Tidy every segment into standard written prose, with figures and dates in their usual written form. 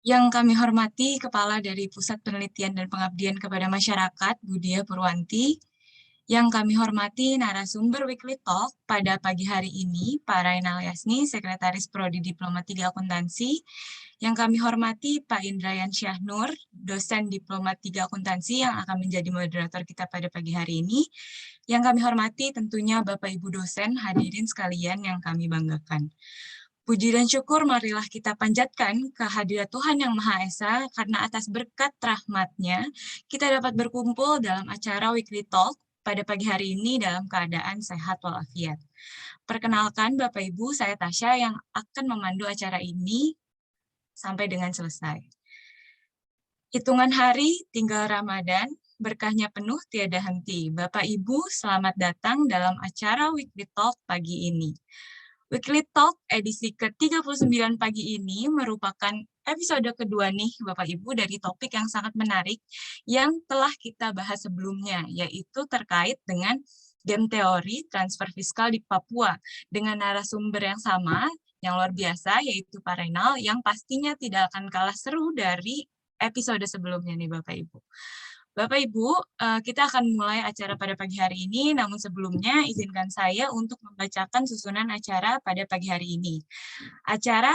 Yang kami hormati Kepala dari Pusat Penelitian dan Pengabdian kepada Masyarakat, Budia Purwanti. Yang kami hormati narasumber Weekly Talk pada pagi hari ini, Pak Rainal Yasni, Sekretaris Prodi Diploma 3 Akuntansi. Yang kami hormati Pak Indrayan Syahnur, dosen Diploma 3 Akuntansi yang akan menjadi moderator kita pada pagi hari ini. Yang kami hormati tentunya Bapak Ibu dosen, hadirin sekalian yang kami banggakan. Puji dan syukur marilah kita panjatkan kehadirat Tuhan Yang Maha Esa, karena atas berkat rahmat-Nya, kita dapat berkumpul dalam acara Weekly Talk pada pagi hari ini dalam keadaan sehat walafiat. Perkenalkan Bapak Ibu, saya Tasya yang akan memandu acara ini sampai dengan selesai. Hitungan hari, tinggal Ramadan, berkahnya penuh tiada henti. Bapak Ibu, selamat datang dalam acara Weekly Talk pagi ini. Weekly Talk edisi ke-39 pagi ini merupakan episode kedua nih Bapak Ibu dari topik yang sangat menarik yang telah kita bahas sebelumnya, yaitu terkait dengan game teori transfer fiskal di Papua dengan narasumber yang sama, yang luar biasa, yaitu Pak Renal, yang pastinya tidak akan kalah seru dari episode sebelumnya nih Bapak Ibu. Bapak Ibu, kita akan mulai acara pada pagi hari ini, namun sebelumnya izinkan saya untuk membacakan susunan acara pada pagi hari ini. Acara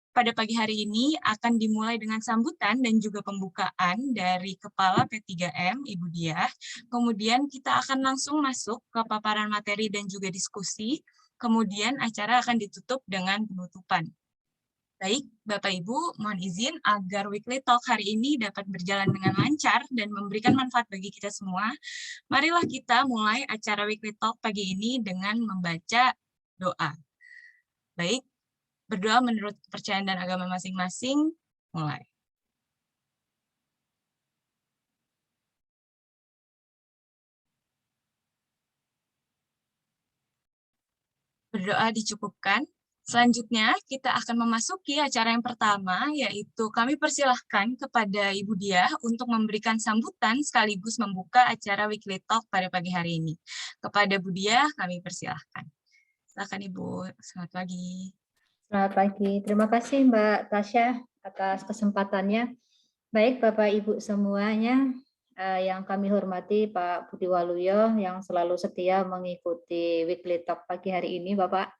pada pagi hari ini akan dimulai dengan sambutan dan juga pembukaan dari Kepala P3M, Ibu Diah. Kemudian kita akan langsung masuk ke paparan materi dan juga diskusi. Kemudian acara akan ditutup dengan penutupan. Baik, Bapak Ibu, mohon izin agar Weekly Talk hari ini dapat berjalan dengan lancar dan memberikan manfaat bagi kita semua. Marilah kita mulai acara Weekly Talk pagi ini dengan membaca doa. Baik, berdoa menurut kepercayaan dan agama masing-masing, mulai. Berdoa dicukupkan. Selanjutnya, kita akan memasuki acara yang pertama, yaitu kami persilahkan kepada Ibu Diah untuk memberikan sambutan sekaligus membuka acara Weekly Talk pada pagi hari ini. Kepada Bu Diah, kami persilahkan. Silakan Ibu, selamat pagi. Selamat pagi, terima kasih Mbak Tasya atas kesempatannya. Baik Bapak Ibu semuanya, yang kami hormati Pak Budi Waluyo yang selalu setia mengikuti Weekly Talk pagi hari ini Bapak.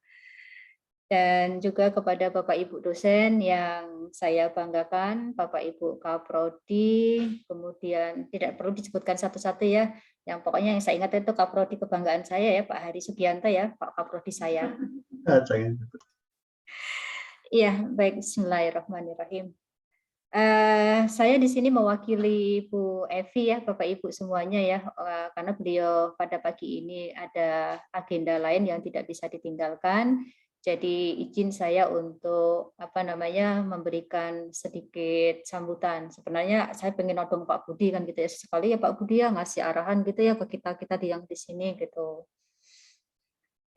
Dan juga kepada Bapak Ibu dosen yang saya banggakan, Bapak Ibu Kaprodi, kemudian tidak perlu disebutkan satu-satu ya, yang pokoknya yang saya ingat itu Kaprodi kebanggaan saya ya, Pak Hari Sugianto ya, Pak Kaprodi saya. Iya, baik, bismillahirrahmanirrahim. Saya di sini mewakili Bu Evi ya, Bapak Ibu semuanya ya, karena beliau pada pagi ini ada agenda lain yang tidak bisa ditinggalkan. Jadi izin saya untuk memberikan sedikit sambutan. Sebenarnya saya pengen nodong Pak Budi kan gitu ya, sekali ya Pak Budi ya ngasih arahan gitu ya ke kita yang di sini gitu.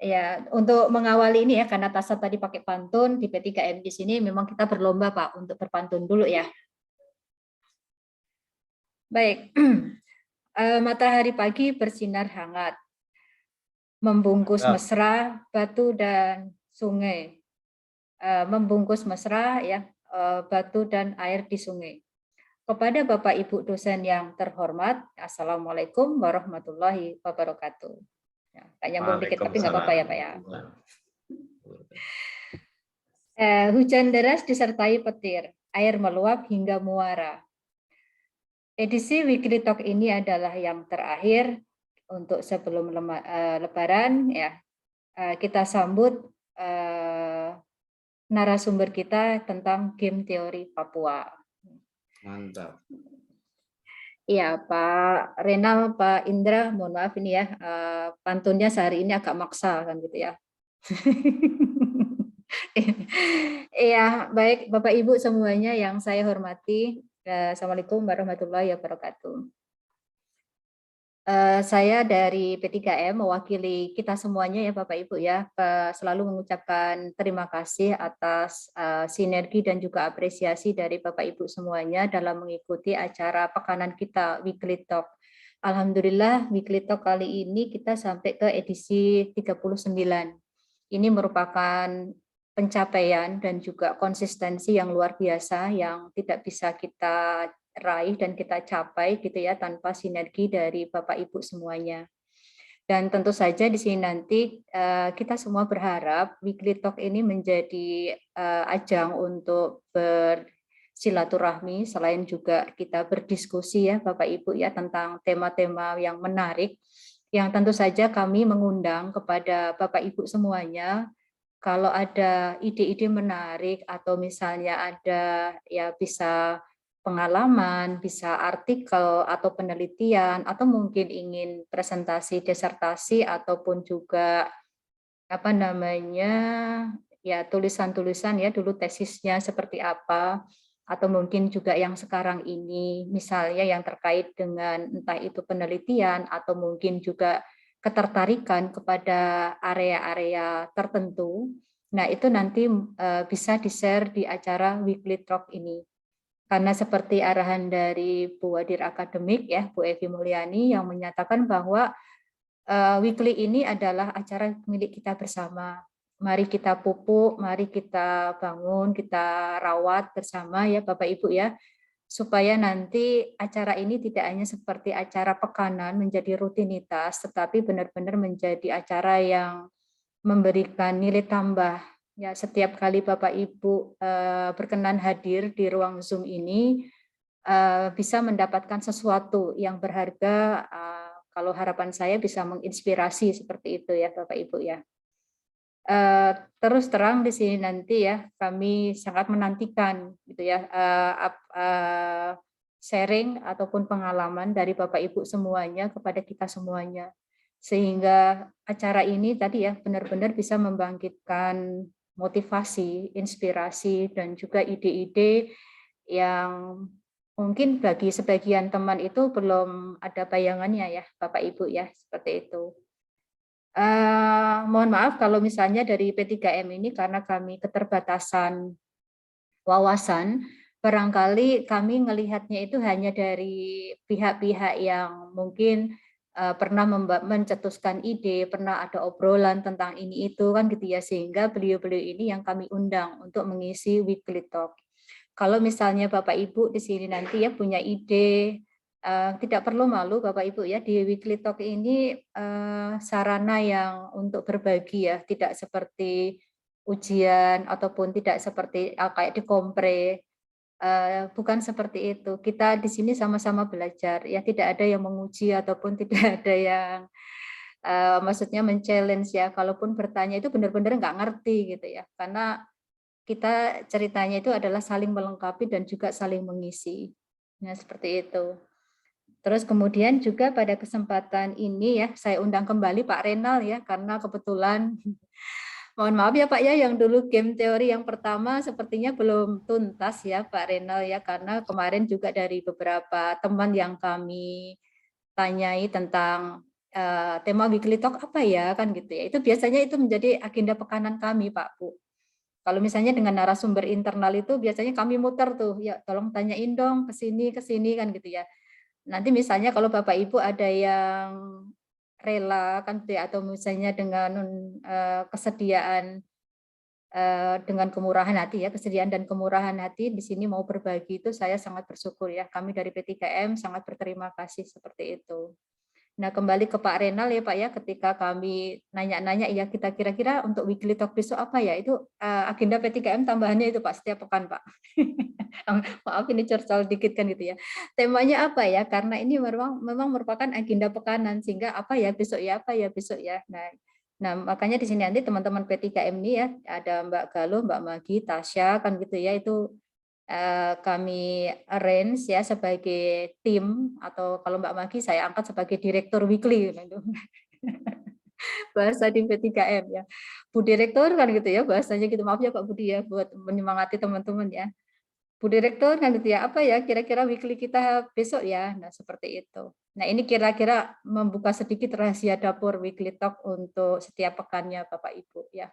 Ya, untuk mengawali ini ya, karena Tasa tadi pakai pantun, di P3M di sini memang kita berlomba Pak untuk berpantun dulu ya. Baik, matahari pagi bersinar hangat, membungkus mesra batu dan sungai, membungkus mesra ya batu dan air di sungai. Kepada Bapak Ibu dosen yang terhormat, Assalamualaikum warahmatullahi wabarakatuh. Ya, nyambung dikit tapi nggak apa-apa ya Pak ya. Hujan deras disertai petir, air meluap hingga muara. Edisi Weekly Talk ini adalah yang terakhir untuk sebelum Lebaran ya. Kita sambut narasumber kita tentang game teori Papua. Mantap. Iya, Pak Renal, Pak Indra, mohon maaf ini ya, pantunnya sehari ini agak maksa kan gitu ya. Iya, baik Bapak Ibu semuanya yang saya hormati, Assalamualaikum warahmatullahi wabarakatuh. Saya dari P3M mewakili kita semuanya ya Bapak Ibu ya, selalu mengucapkan terima kasih atas sinergi dan juga apresiasi dari Bapak Ibu semuanya dalam mengikuti acara pekanan kita Weekly Talk. Alhamdulillah Weekly Talk kali ini kita sampai ke edisi 39. Ini merupakan pencapaian dan juga konsistensi yang luar biasa yang tidak bisa kita raih dan kita capai gitu ya tanpa sinergi dari Bapak Ibu semuanya. Dan tentu saja di sini nanti kita semua berharap Weekly Talk ini menjadi ajang untuk bersilaturahmi selain juga kita berdiskusi ya Bapak Ibu ya tentang tema-tema yang menarik yang tentu saja kami mengundang kepada Bapak Ibu semuanya kalau ada ide-ide menarik atau misalnya ada ya bisa pengalaman, bisa artikel atau penelitian atau mungkin ingin presentasi disertasi ataupun juga apa namanya ya tulisan-tulisan ya dulu tesisnya seperti apa atau mungkin juga yang sekarang ini misalnya yang terkait dengan entah itu penelitian atau mungkin juga ketertarikan kepada area-area tertentu. Nah, itu nanti bisa di-share di acara Weekly Talk ini. Karena seperti arahan dari Bu Wadir Akademik ya, Bu Evi Mulyani yang menyatakan bahwa weekly ini adalah acara milik kita bersama. Mari kita pupuk, mari kita bangun, kita rawat bersama ya Bapak Ibu ya, supaya nanti acara ini tidak hanya seperti acara pekanan menjadi rutinitas, tetapi benar-benar menjadi acara yang memberikan nilai tambah. Ya, setiap kali Bapak Ibu berkenan hadir di ruang Zoom ini, bisa mendapatkan sesuatu yang berharga. Kalau harapan saya bisa menginspirasi seperti itu ya Bapak Ibu ya. Terus terang di sini nanti ya kami sangat menantikan gitu ya sharing ataupun pengalaman dari Bapak Ibu semuanya kepada kita semuanya. Sehingga acara ini tadi ya benar-benar bisa membangkitkan motivasi, inspirasi dan juga ide-ide yang mungkin bagi sebagian teman itu belum ada bayangannya ya Bapak Ibu ya, seperti itu. Mohon maaf kalau misalnya dari P3M ini karena kami keterbatasan wawasan, barangkali kami melihatnya itu hanya dari pihak-pihak yang mungkin pernah mencetuskan ide, pernah ada obrolan tentang ini itu kan gitu ya, sehingga beliau-beliau ini yang kami undang untuk mengisi Weekly Talk. Kalau misalnya Bapak Ibu di sini nanti ya punya ide, tidak perlu malu Bapak Ibu ya, di Weekly Talk ini sarana yang untuk berbagi ya, tidak seperti ujian ataupun tidak seperti kayak di kompre, bukan seperti itu. Kita di sini sama-sama belajar ya, tidak ada yang menguji ataupun tidak ada yang maksudnya men-challenge ya, kalaupun bertanya itu benar-benar nggak ngerti gitu ya, karena kita ceritanya itu adalah saling melengkapi dan juga saling mengisi. Nah, seperti itu. Terus kemudian juga pada kesempatan ini ya, saya undang kembali Pak Renal ya, karena kebetulan mohon maaf ya Pak ya, yang dulu game teori yang pertama sepertinya belum tuntas ya Pak Renal ya, karena kemarin juga dari beberapa teman yang kami tanyai tentang tema Weekly Talk apa ya kan gitu ya. Itu biasanya itu menjadi agenda pekanan kami Pak Bu. Kalau misalnya dengan narasumber internal itu biasanya kami muter tuh, ya tolong tanyain dong ke sini kan gitu ya. Nanti misalnya kalau Bapak Ibu ada yang rela kan gitu ya, atau misalnya dengan kesediaan dengan kemurahan hati ya, kesediaan dan kemurahan hati di sini mau berbagi itu saya sangat bersyukur ya. Kami dari P3M sangat berterima kasih seperti itu. Nah, kembali ke Pak Renal ya Pak ya, ketika kami nanya-nanya ya kita kira-kira untuk Weekly Talk besok apa ya, itu agenda P3M tambahannya itu Pak, setiap pekan Pak. Maaf ini curcol dikit kan gitu ya. Temanya apa ya, karena ini memang merupakan agenda pekanan, sehingga apa ya besok ya, apa ya besok ya. Nah makanya di sini nanti teman-teman P3M ini ya, ada Mbak Galuh, Mbak Magi, Tasya kan gitu ya, itu kami arrange ya sebagai tim, atau kalau Mbak Magi saya angkat sebagai direktur weekly gitu. Bahasa di P3M ya. Bu Direktur kan gitu ya bahasanya gitu. Maaf ya Pak Budi ya buat menyemangati teman-teman ya. Bu Direktur kan gitu ya. Apa ya kira-kira weekly kita besok ya. Nah, seperti itu. Nah, ini kira-kira membuka sedikit rahasia dapur Weekly Talk untuk setiap pekannya Bapak Ibu ya.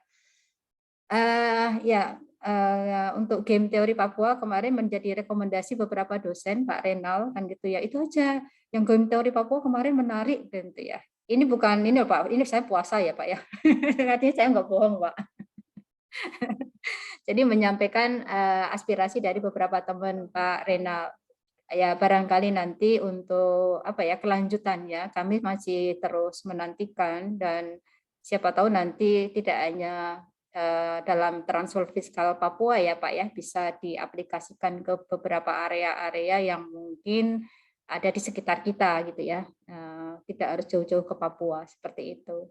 Untuk game teori Papua kemarin menjadi rekomendasi beberapa dosen Pak Renal kan gitu ya. Itu aja yang game teori Papua kemarin menarik gitu ya. Ini bukan ini Pak, ini saya puasa ya Pak ya. Artinya saya nggak bohong Pak. Jadi menyampaikan aspirasi dari beberapa teman Pak Renal. Ya barangkali nanti untuk apa ya kelanjutannya kami masih terus menantikan dan siapa tahu nanti tidak hanya dalam transfer fiskal Papua ya Pak ya bisa diaplikasikan ke beberapa area-area yang mungkin ada di sekitar kita gitu ya. Tidak harus jauh-jauh ke Papua seperti itu.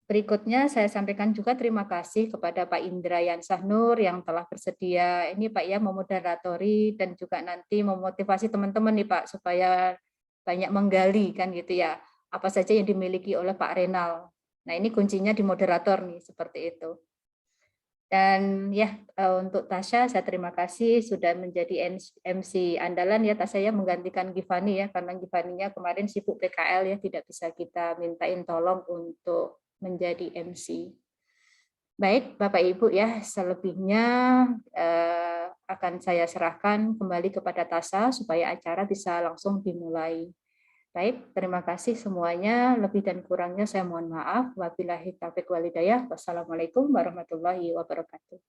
Berikutnya saya sampaikan juga terima kasih kepada Pak Indra Yansah Nur yang telah bersedia ini Pak ya memoderatori dan juga nanti memotivasi teman-teman nih Pak supaya banyak menggali kan gitu ya apa saja yang dimiliki oleh Pak Renal. Nah ini kuncinya di moderator nih seperti itu. Dan ya untuk Tasya saya terima kasih sudah menjadi MC andalan ya Tasya ya menggantikan Givani ya karena Givaninya kemarin sibuk PKL ya tidak bisa kita mintain tolong untuk menjadi MC. Baik Bapak Ibu ya selebihnya akan saya serahkan kembali kepada Tasya supaya acara bisa langsung dimulai. Baik, terima kasih semuanya. Lebih dan kurangnya saya mohon maaf. Wabillahi taufiq walhidayah. Wassalamualaikum warahmatullahi wabarakatuh.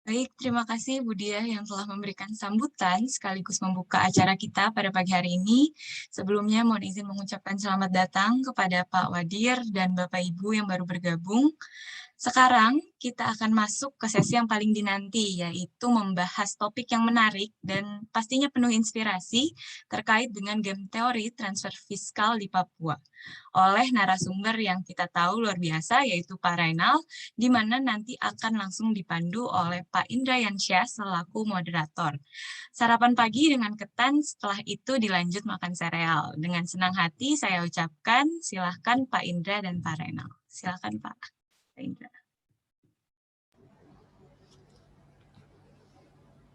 Baik, terima kasih Bu Diah yang telah memberikan sambutan sekaligus membuka acara kita pada pagi hari ini. Sebelumnya mohon izin mengucapkan selamat datang kepada Pak Wadir dan Bapak Ibu yang baru bergabung. Sekarang kita akan masuk ke sesi yang paling dinanti, yaitu membahas topik yang menarik dan pastinya penuh inspirasi terkait dengan game teori transfer fiskal di Papua oleh narasumber yang kita tahu luar biasa, yaitu Pak Reynal, di mana nanti akan langsung dipandu oleh Pak Indra Yansyah selaku moderator. Sarapan pagi dengan ketan, setelah itu dilanjut makan sereal. Dengan senang hati saya ucapkan, silahkan Pak Indra dan Pak Reynal. Silahkan Pak Indra.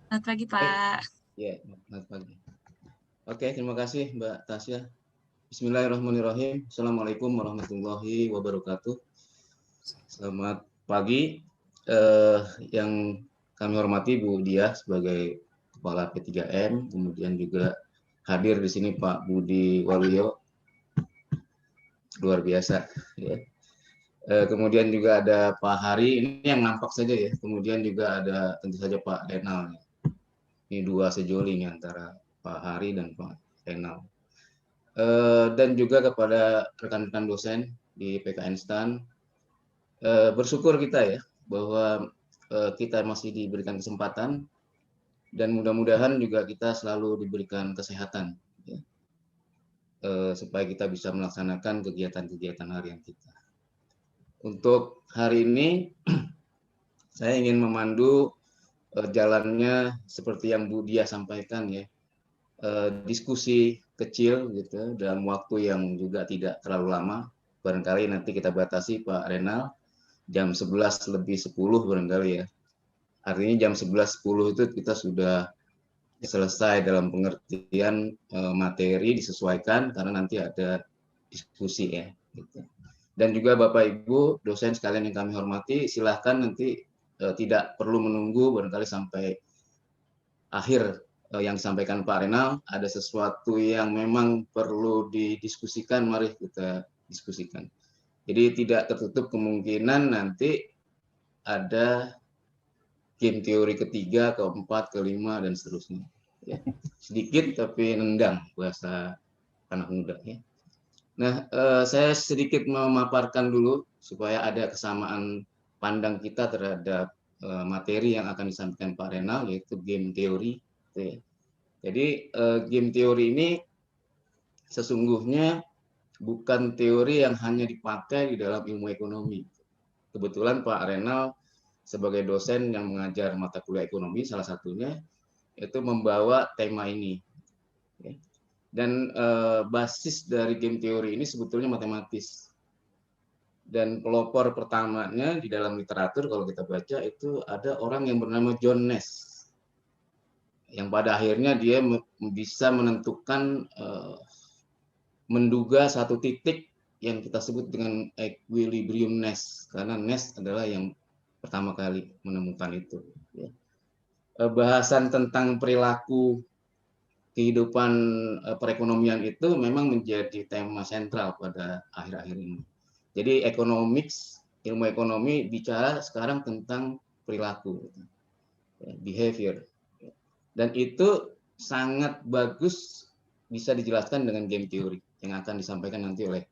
Selamat pagi, Pak. Ya, selamat pagi. Oke, terima kasih Mbak Tasya. Bismillahirrahmanirrahim. Assalamualaikum warahmatullahi wabarakatuh. Selamat pagi. Yang kami hormati Bu Diah sebagai Kepala P3M, kemudian juga hadir di sini Pak Budi Waluyo, luar biasa. Ya. Kemudian juga ada Pak Hari, ini yang nampak saja ya. Kemudian juga ada tentu saja Pak Renal. Ini dua sejoli ini antara Pak Hari dan Pak Renal. Dan juga kepada rekan-rekan dosen di PKN STAN, bersyukur kita ya bahwa kita masih diberikan kesempatan dan mudah-mudahan juga kita selalu diberikan kesehatan ya, supaya kita bisa melaksanakan kegiatan-kegiatan harian kita. Untuk hari ini saya ingin memandu jalannya seperti yang Bu Diah sampaikan ya, diskusi kecil gitu dalam waktu yang juga tidak terlalu lama. Barangkali nanti kita batasi Pak Renal jam 11 lebih 10 barangkali ya. Artinya jam 11.10 itu kita sudah selesai dalam pengertian materi disesuaikan karena nanti ada diskusi ya. Gitu. Dan juga Bapak Ibu dosen sekalian yang kami hormati, silahkan nanti tidak perlu menunggu barangkali sampai akhir yang disampaikan Pak Renal. Ada sesuatu yang memang perlu didiskusikan, mari kita diskusikan. Jadi tidak tertutup kemungkinan nanti ada game teori ketiga, keempat, kelima, dan seterusnya. Ya. Sedikit tapi nendang bahasa anak muda. Ya. Nah, saya sedikit memaparkan dulu supaya ada kesamaan pandang kita terhadap materi yang akan disampaikan Pak Renal, yaitu game teori. Ya. Jadi, game teori ini sesungguhnya bukan teori yang hanya dipakai di dalam ilmu ekonomi. Kebetulan Pak Renal sebagai dosen yang mengajar mata kuliah ekonomi, salah satunya itu membawa tema ini. Dan basis dari game teori ini sebetulnya matematis. Dan pelopor pertamanya di dalam literatur kalau kita baca itu ada orang yang bernama John Nash. Yang pada akhirnya dia bisa menentukan, menduga satu titik yang kita sebut dengan equilibrium Nash. Karena Nash adalah yang pertama kali menemukan itu. Bahasan tentang perilaku kehidupan perekonomian itu memang menjadi tema sentral pada akhir-akhir ini. Jadi ilmu ekonomi bicara sekarang tentang perilaku, behavior. Dan itu sangat bagus bisa dijelaskan dengan game theory yang akan disampaikan nanti oleh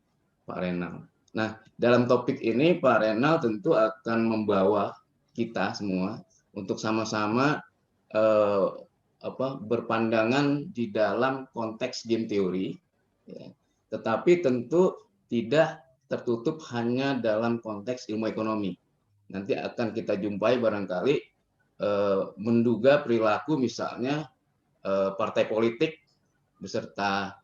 Pak Renal. Nah, dalam topik ini Pak Renal tentu akan membawa kita semua untuk sama-sama berpandangan di dalam konteks game theory, ya. Tetapi tentu tidak tertutup hanya dalam konteks ilmu ekonomi. Nanti akan kita jumpai barangkali menduga perilaku misalnya partai politik beserta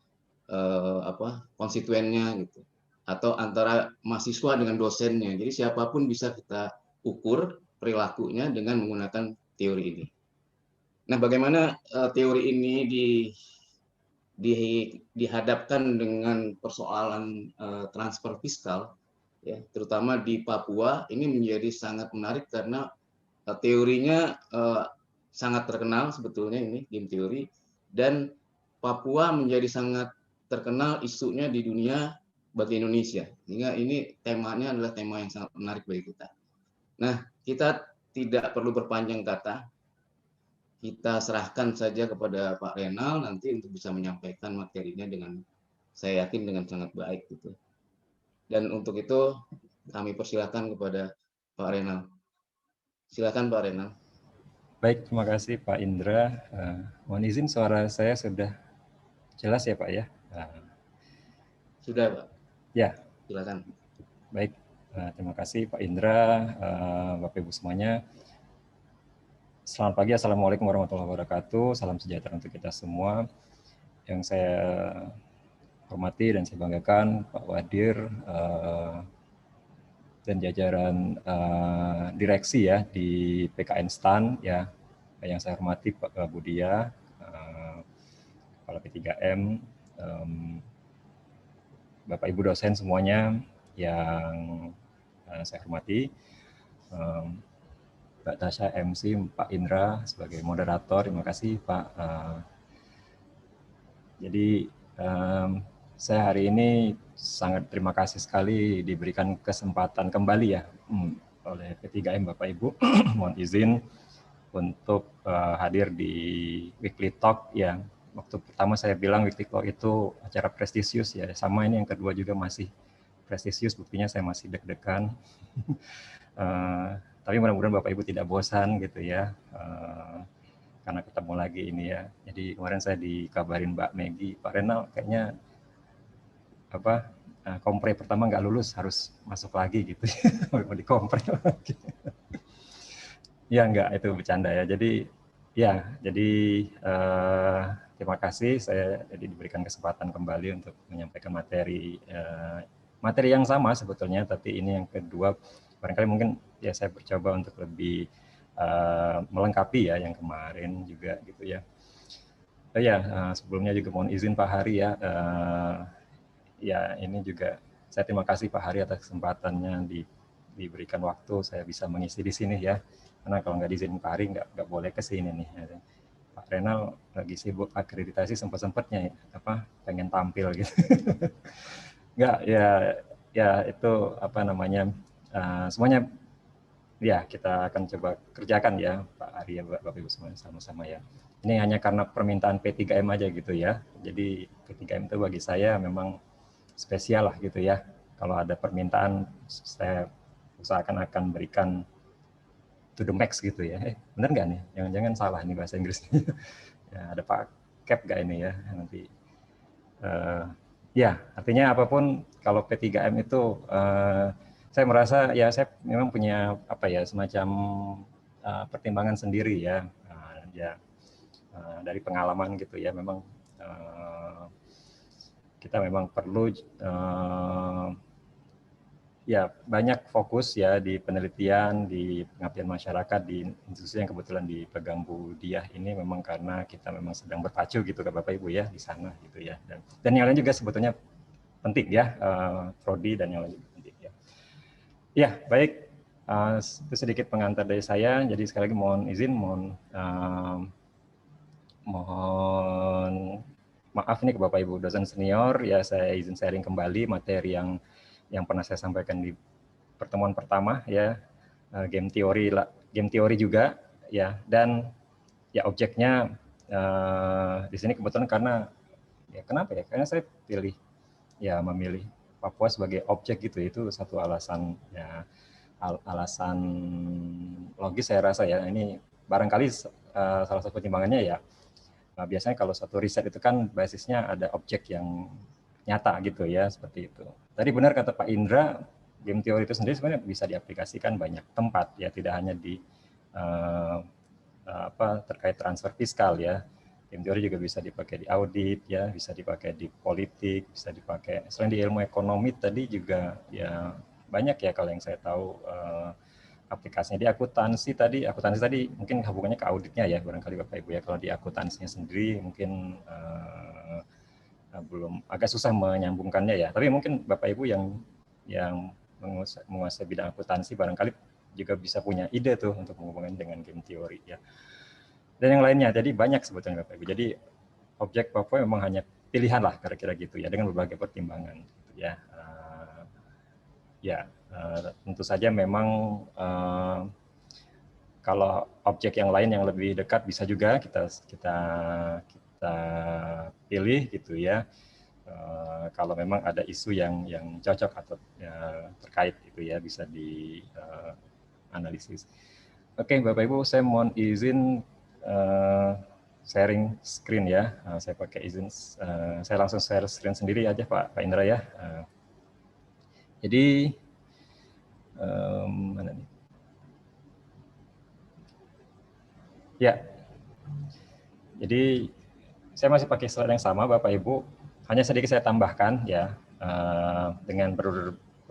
konstituennya gitu, atau antara mahasiswa dengan dosennya. Jadi siapapun bisa kita ukur perilakunya dengan menggunakan teori ini. Nah, bagaimana teori ini dihadapkan dengan persoalan transfer fiskal, ya, terutama di Papua, ini menjadi sangat menarik karena teorinya sangat terkenal sebetulnya ini game teori, dan Papua menjadi sangat terkenal isunya di dunia bagi Indonesia. Sehingga ini temanya adalah tema yang sangat menarik bagi kita. Nah, kita tidak perlu berpanjang kata, kita serahkan saja kepada Pak Renal nanti untuk bisa menyampaikan materinya dengan, saya yakin dengan sangat baik gitu. Dan untuk itu kami persilakan kepada Pak Renal. Silakan Pak Renal. Baik, terima kasih Pak Indra. Mohon izin suara saya sudah jelas ya Pak ya? Sudah Pak. Ya. Silakan. Baik, terima kasih Pak Indra, Bapak Ibu semuanya. Selamat pagi, Assalamualaikum warahmatullahi wabarakatuh. Salam sejahtera untuk kita semua. Yang saya hormati dan saya banggakan Pak Wadir dan jajaran direksi ya di PKN STAN ya. Yang saya hormati Pak Budia, Kepala P3M, Bapak Ibu dosen semuanya yang saya hormati, Mbak Tasya MC, Pak Indra sebagai moderator, terima kasih Pak. Jadi saya hari ini sangat terima kasih sekali diberikan kesempatan kembali ya oleh P3M Bapak Ibu, mohon izin untuk hadir di Weekly Talk ya. Waktu pertama saya bilang Weekly Talk itu acara prestisius ya, sama ini yang kedua juga masih prestisius, buktinya saya masih deg-degan. Tapi mudah-mudahan Bapak Ibu tidak bosan gitu ya, karena ketemu lagi ini ya. Jadi kemarin saya dikabarin Mbak Megi, Pak Renal kayaknya kompre pertama nggak lulus, harus masuk lagi gitu, mau dikompre lagi. Ya enggak, itu bercanda ya. Jadi terima kasih saya jadi diberikan kesempatan kembali untuk menyampaikan materi yang sama sebetulnya, tapi ini yang kedua. Barangkali mungkin ya saya bercoba untuk lebih melengkapi ya yang kemarin juga gitu ya. Sebelumnya juga mohon izin Pak Hari ya. Ya ini juga saya terima kasih Pak Hari atas kesempatannya diberikan waktu saya bisa mengisi di sini ya. Karena kalau nggak diizinin Pak Hari nggak boleh ke sini nih. Pak Renal lagi sibuk akreditasi sempat-sempatnya pengen tampil gitu. Nggak ya itu semuanya ya kita akan coba kerjakan ya Pak Hari ya Bapak Ibu semuanya sama-sama ya. Ini hanya karena permintaan P3M aja gitu ya. Jadi P3M itu bagi saya memang spesial lah gitu ya. Kalau ada permintaan saya usahakan akan berikan to the max gitu ya. Bener nggak nih? Jangan-jangan salah nih bahasa Inggrisnya. Ya, ada Pak Cap nggak ini ya nanti? Ya, artinya apapun kalau P3M itu saya merasa ya saya memang punya semacam pertimbangan sendiri ya. Dari pengalaman gitu ya, memang kita memang perlu ya banyak fokus ya di penelitian, di pengabdian masyarakat, di institusi yang kebetulan dipegang Bu Diah ini memang karena kita memang sedang berpacu gitu ke Bapak Ibu ya di sana gitu ya. Dan yang lain juga sebetulnya penting ya, prodi dan yang lain juga penting ya. Ya baik, itu sedikit pengantar dari saya. Jadi sekali lagi mohon izin, mohon mohon maaf nih ke Bapak Ibu dosen senior, ya saya izin sharing kembali materi yang pernah saya sampaikan di pertemuan pertama ya, game teori juga ya, dan ya objeknya di sini kebetulan karena ya kenapa ya? Karena saya memilih Papua sebagai objek gitu, itu satu alasan ya, alasan logis saya rasa ya. Ini barangkali salah satu pertimbangannya ya, biasanya kalau satu riset itu kan basisnya ada objek yang nyata gitu ya, seperti itu. Tadi benar kata Pak Indra, game teori itu sendiri sebenarnya bisa diaplikasikan banyak tempat ya, tidak hanya di terkait transfer fiskal ya. Game teori juga bisa dipakai di audit ya, bisa dipakai di politik, bisa dipakai selain di ilmu ekonomi tadi juga ya banyak ya kalau yang saya tahu aplikasinya di akuntansi tadi mungkin hubungannya ke auditnya ya barangkali Bapak Ibu ya. Kalau di akuntansinya sendiri mungkin belum, agak susah menyambungkannya ya. Tapi mungkin Bapak Ibu yang menguasai bidang akuntansi barangkali juga bisa punya ide tuh untuk menghubungkan dengan game teori ya. Dan yang lainnya, jadi banyak sebetulnya Bapak Ibu. Jadi objek Papua memang hanya pilihan lah kira-kira gitu ya, dengan berbagai pertimbangan gitu ya. Tentu saja memang kalau objek yang lain yang lebih dekat bisa juga kita pilih gitu ya. Kalau memang ada isu yang cocok atau terkait gitu ya, bisa dianalisis. Oke, Bapak Ibu, saya mohon izin sharing screen ya. Saya pakai izin, saya langsung share screen sendiri aja Pak Indra ya. Jadi mana nih? Ya, jadi saya masih pakai slide yang sama Bapak Ibu. Hanya sedikit saya tambahkan ya, dengan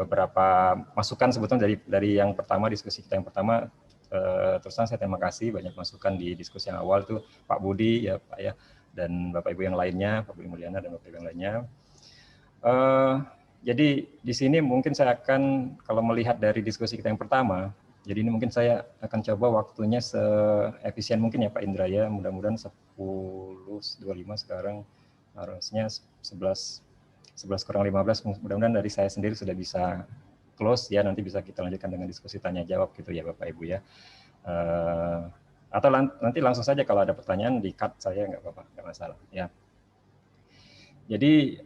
beberapa masukan sebetulnya dari yang pertama, diskusi kita yang pertama. Terus terang saya terima kasih banyak masukan di diskusi yang awal tuh Pak Budi ya Pak ya, dan Bapak Ibu yang lainnya, Pak Budi Mulyana dan Bapak Ibu yang lainnya. Jadi di sini mungkin saya akan, kalau melihat dari diskusi kita yang pertama, jadi ini mungkin saya akan coba waktunya seefisien mungkin ya Pak Indra ya, mudah-mudahan 10.25 sekarang, harusnya 11 kurang 15, mudah-mudahan dari saya sendiri sudah bisa close ya, nanti bisa kita lanjutkan dengan diskusi tanya jawab gitu ya Bapak Ibu ya. Atau nanti langsung saja kalau ada pertanyaan di cut saya nggak apa-apa, nggak masalah ya. Jadi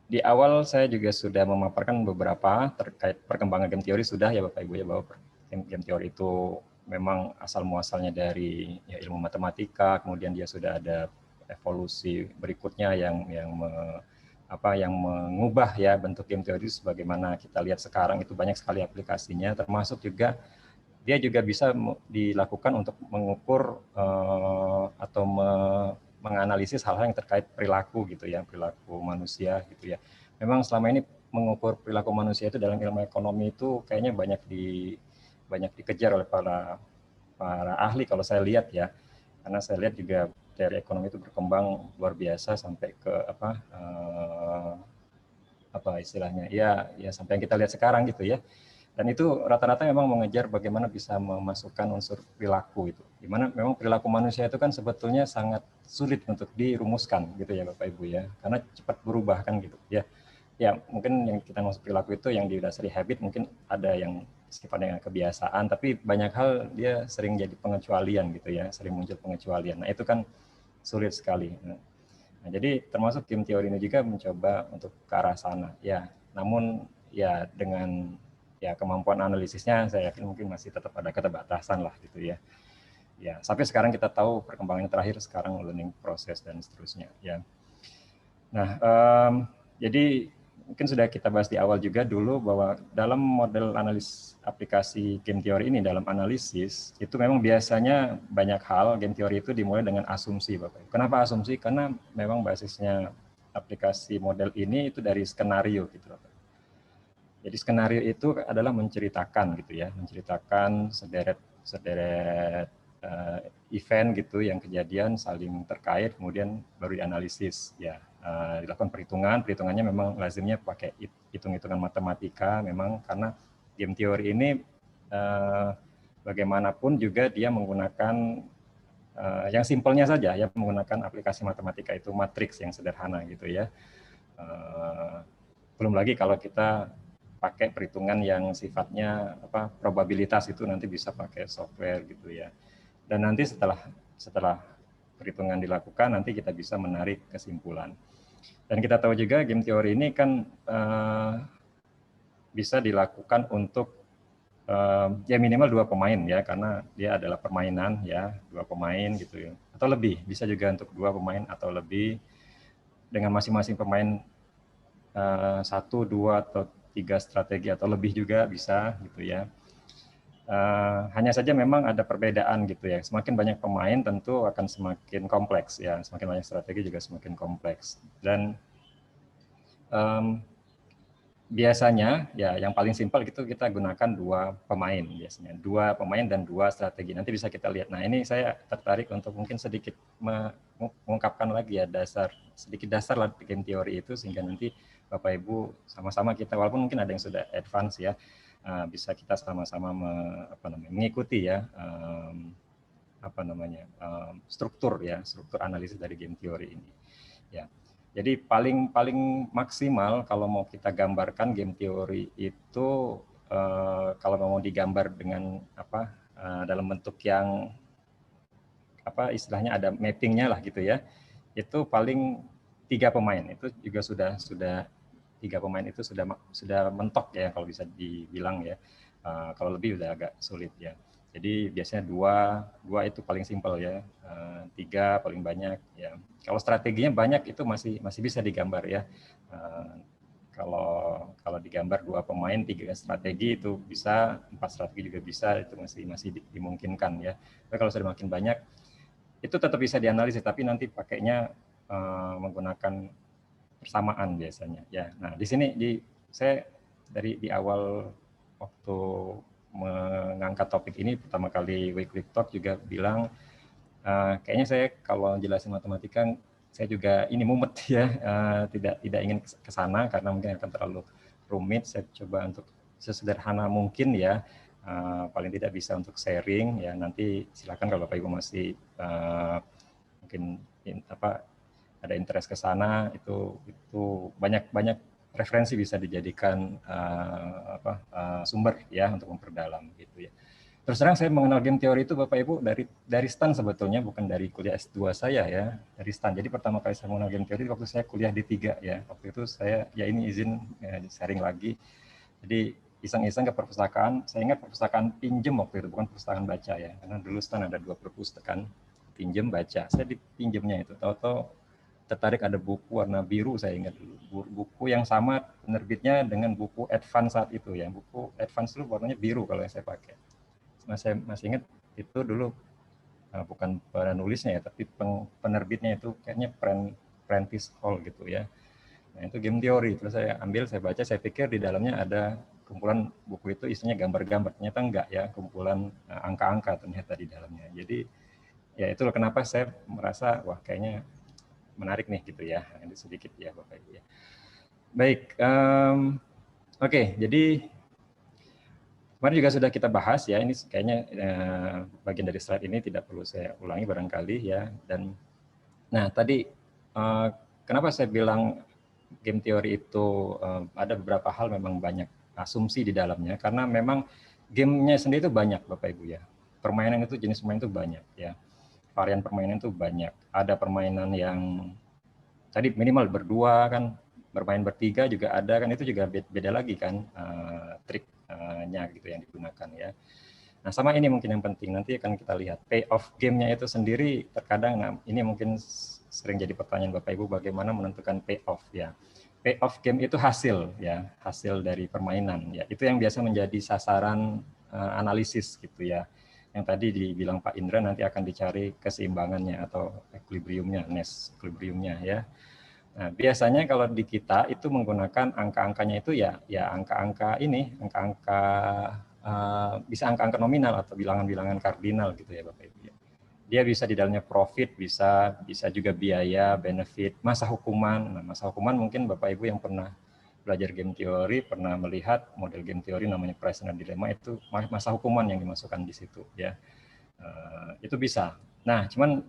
di awal saya juga sudah memaparkan beberapa terkait perkembangan game teori sudah ya Bapak Ibu ya, bahwa game teori itu memang asal muasalnya dari ya, ilmu matematika, kemudian dia sudah ada evolusi berikutnya yang mengubah ya bentuk game teori sebagaimana kita lihat sekarang, itu banyak sekali aplikasinya, termasuk juga dia juga bisa dilakukan untuk mengukur atau menganalisis hal-hal yang terkait perilaku gitu ya, perilaku manusia gitu ya. Memang selama ini mengukur perilaku manusia itu dalam ilmu ekonomi itu kayaknya banyak dikejar oleh para ahli kalau saya lihat ya. Karena saya lihat juga dari ekonomi itu berkembang luar biasa sampai ke apa istilahnya ya sampai yang kita lihat sekarang gitu ya. Dan itu rata-rata memang mengejar bagaimana bisa memasukkan unsur perilaku itu. Dimana memang perilaku manusia itu kan sebetulnya sangat sulit untuk dirumuskan gitu ya Bapak Ibu ya. Karena cepat berubah kan gitu ya. Ya mungkin yang kita maksud perilaku itu yang didasari habit, mungkin ada yang sifatnya kebiasaan, tapi banyak hal dia sering jadi pengecualian gitu ya, sering muncul pengecualian. Nah itu kan sulit sekali. Nah, jadi termasuk game teori ini juga mencoba untuk ke arah sana ya. Namun ya dengan ya kemampuan analisisnya saya yakin mungkin masih tetap ada keterbatasan lah gitu ya. Ya, sampai sekarang kita tahu perkembangan terakhir sekarang learning process dan seterusnya ya. Nah, jadi mungkin sudah kita bahas di awal juga dulu bahwa dalam model analis aplikasi game teori ini dalam analisis itu memang biasanya banyak hal game teori itu dimulai dengan asumsi Bapak. Kenapa asumsi? Karena memang basisnya aplikasi model ini itu dari skenario gitu Bapak. Jadi skenario itu adalah menceritakan gitu ya, menceritakan sederet event gitu yang kejadian saling terkait, kemudian baru dianalisis ya, dilakukan perhitungannya memang lazimnya pakai hitung-hitungan matematika memang, karena game teori ini bagaimanapun juga dia menggunakan yang simpelnya saja ya, menggunakan aplikasi matematika itu matriks yang sederhana gitu ya. Belum lagi kalau kita pakai perhitungan yang sifatnya probabilitas, itu nanti bisa pakai software gitu ya. Dan nanti setelah perhitungan dilakukan, nanti kita bisa menarik kesimpulan. Dan kita tahu juga game teori ini kan bisa dilakukan untuk ya minimal 2 pemain ya, karena dia adalah permainan ya, 2 pemain gitu ya, atau lebih, bisa juga untuk 2 pemain atau lebih, dengan masing-masing pemain 1, 2 atau 3 strategi atau lebih juga bisa gitu ya. Hanya saja memang ada perbedaan gitu ya, semakin banyak pemain tentu akan semakin kompleks ya, semakin banyak strategi juga semakin kompleks. Dan biasanya ya yang paling simpel gitu kita gunakan 2 pemain biasanya, 2 pemain dan 2 strategi. Nanti bisa kita lihat. Nah, ini saya tertarik untuk mungkin sedikit mengungkapkan lagi ya sedikit dasar lah game teori itu, sehingga nanti Bapak Ibu sama-sama kita, walaupun mungkin ada yang sudah advance ya, bisa kita sama-sama mengikuti ya struktur analisis dari game teori ini ya. Jadi paling maksimal kalau mau kita gambarkan game teori itu, kalau mau digambar dengan dalam bentuk yang istilahnya ada mappingnya lah gitu ya, itu paling 3 pemain itu juga sudah 3 pemain itu sudah mentok ya kalau bisa dibilang ya. Kalau lebih udah agak sulit ya. Jadi biasanya 2 itu paling simpel ya, 3 paling banyak ya. Kalau strateginya banyak itu masih bisa digambar ya. Kalau digambar 2 pemain 3 strategi itu bisa, 4 strategi juga bisa, itu masih dimungkinkan ya. Tapi kalau sudah makin banyak itu tetap bisa dianalisis, tapi nanti pakainya menggunakan persamaan biasanya ya. Nah, di sini saya dari di awal waktu mengangkat topik ini pertama kali Weekly Talk juga bilang, kayaknya saya kalau jelasin matematika saya juga ini mumet ya, tidak ingin ke sana karena mungkin akan terlalu rumit. Saya coba untuk sesederhana mungkin ya, paling tidak bisa untuk sharing ya. Nanti silakan kalau Bapak Ibu masih mungkin ada interest ke sana, itu banyak referensi bisa dijadikan sumber ya untuk memperdalam gitu ya. Terus terang saya mengenal game teori itu Bapak Ibu dari STAN sebetulnya, bukan dari kuliah S2 saya ya, dari STAN. Jadi pertama kali saya mengenal game teori waktu saya kuliah di 3 ya. Waktu itu saya ya ini izin sharing lagi. Jadi iseng-iseng ke perpustakaan. Saya ingat perpustakaan pinjem waktu itu, bukan perpustakaan baca ya. Karena dulu STAN ada 2 perpustakaan, pinjem baca. Saya dipinjemnya itu, tahu-tahu tertarik ada buku warna biru, saya ingat dulu. Buku yang sama penerbitnya dengan buku Advance saat itu ya. Buku Advance dulu warnanya biru kalau yang saya pakai. Saya masih ingat itu dulu bukan penulisnya ya, tapi penerbitnya itu kayaknya Prentice Hall gitu ya. Nah, itu game teori. Terus saya ambil, saya baca, saya pikir di dalamnya ada kumpulan buku itu isinya gambar-gambar. Ternyata enggak ya, kumpulan angka-angka ternyata di dalamnya. Jadi ya itulah kenapa saya merasa wah kayaknya menarik nih gitu ya. Ini sedikit ya Bapak Ibu ya. Baik, oke, jadi kemarin juga sudah kita bahas ya, ini kayaknya bagian dari slide ini tidak perlu saya ulangi barangkali ya. Dan nah tadi kenapa saya bilang game teori itu ada beberapa hal memang banyak asumsi di dalamnya, karena memang gamenya sendiri itu banyak Bapak Ibu ya. Permainan itu, jenis permainan itu banyak ya. Varian permainan itu banyak. Ada permainan yang tadi minimal berdua kan, bermain bertiga juga ada kan, itu juga beda lagi kan triknya gitu yang digunakan ya. Nah sama ini mungkin yang penting, nanti akan kita lihat payoff gamenya itu sendiri terkadang, nah ini mungkin sering jadi pertanyaan Bapak Ibu, bagaimana menentukan payoff ya. Payoff game itu hasil ya, hasil dari permainan ya, itu yang biasa menjadi sasaran analisis gitu ya. Yang tadi dibilang Pak Indra, nanti akan dicari keseimbangannya atau equilibriumnya, Nash equilibriumnya ya. Nah, biasanya kalau di kita itu menggunakan angka-angkanya itu ya angka-angka ini, angka-angka bisa angka-angka nominal atau bilangan-bilangan kardinal gitu ya Bapak Ibu. Dia bisa di dalamnya profit, bisa juga biaya, benefit, masa hukuman. Nah, masa hukuman mungkin Bapak Ibu yang pernah belajar game teori pernah melihat model game teori namanya prisoner dilemma, itu masa hukuman yang dimasukkan di situ ya. Itu bisa Nah, cuman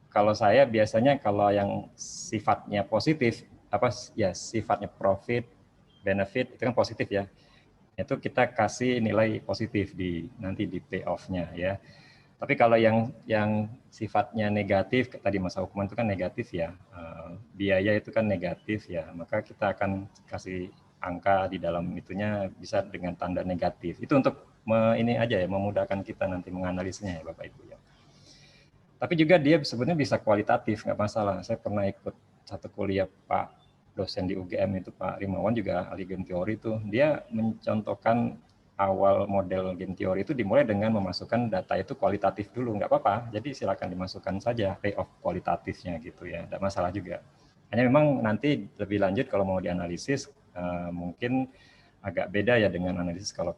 kalau saya biasanya kalau yang sifatnya positif, apa ya sifatnya profit, benefit itu kan positif ya. Itu kita kasih nilai positif di nanti di payoff-nya ya. Tapi kalau yang sifatnya negatif, tadi masa hukuman itu kan negatif ya, biaya itu kan negatif ya, maka kita akan kasih angka di dalam itunya bisa dengan tanda negatif. Itu untuk ini aja ya, memudahkan kita nanti menganalisnya ya Bapak Ibu ya. Tapi juga dia sebenarnya bisa kualitatif, nggak masalah. Saya pernah ikut satu kuliah Pak dosen di UGM itu Pak Rimawan juga ahli game teori itu, dia mencontohkan awal model game teori itu dimulai dengan memasukkan data itu kualitatif dulu, nggak apa-apa. Jadi silakan dimasukkan saja payoff kualitatifnya gitu ya, nggak masalah juga. Hanya memang nanti lebih lanjut kalau mau dianalisis mungkin agak beda ya dengan analisis kalau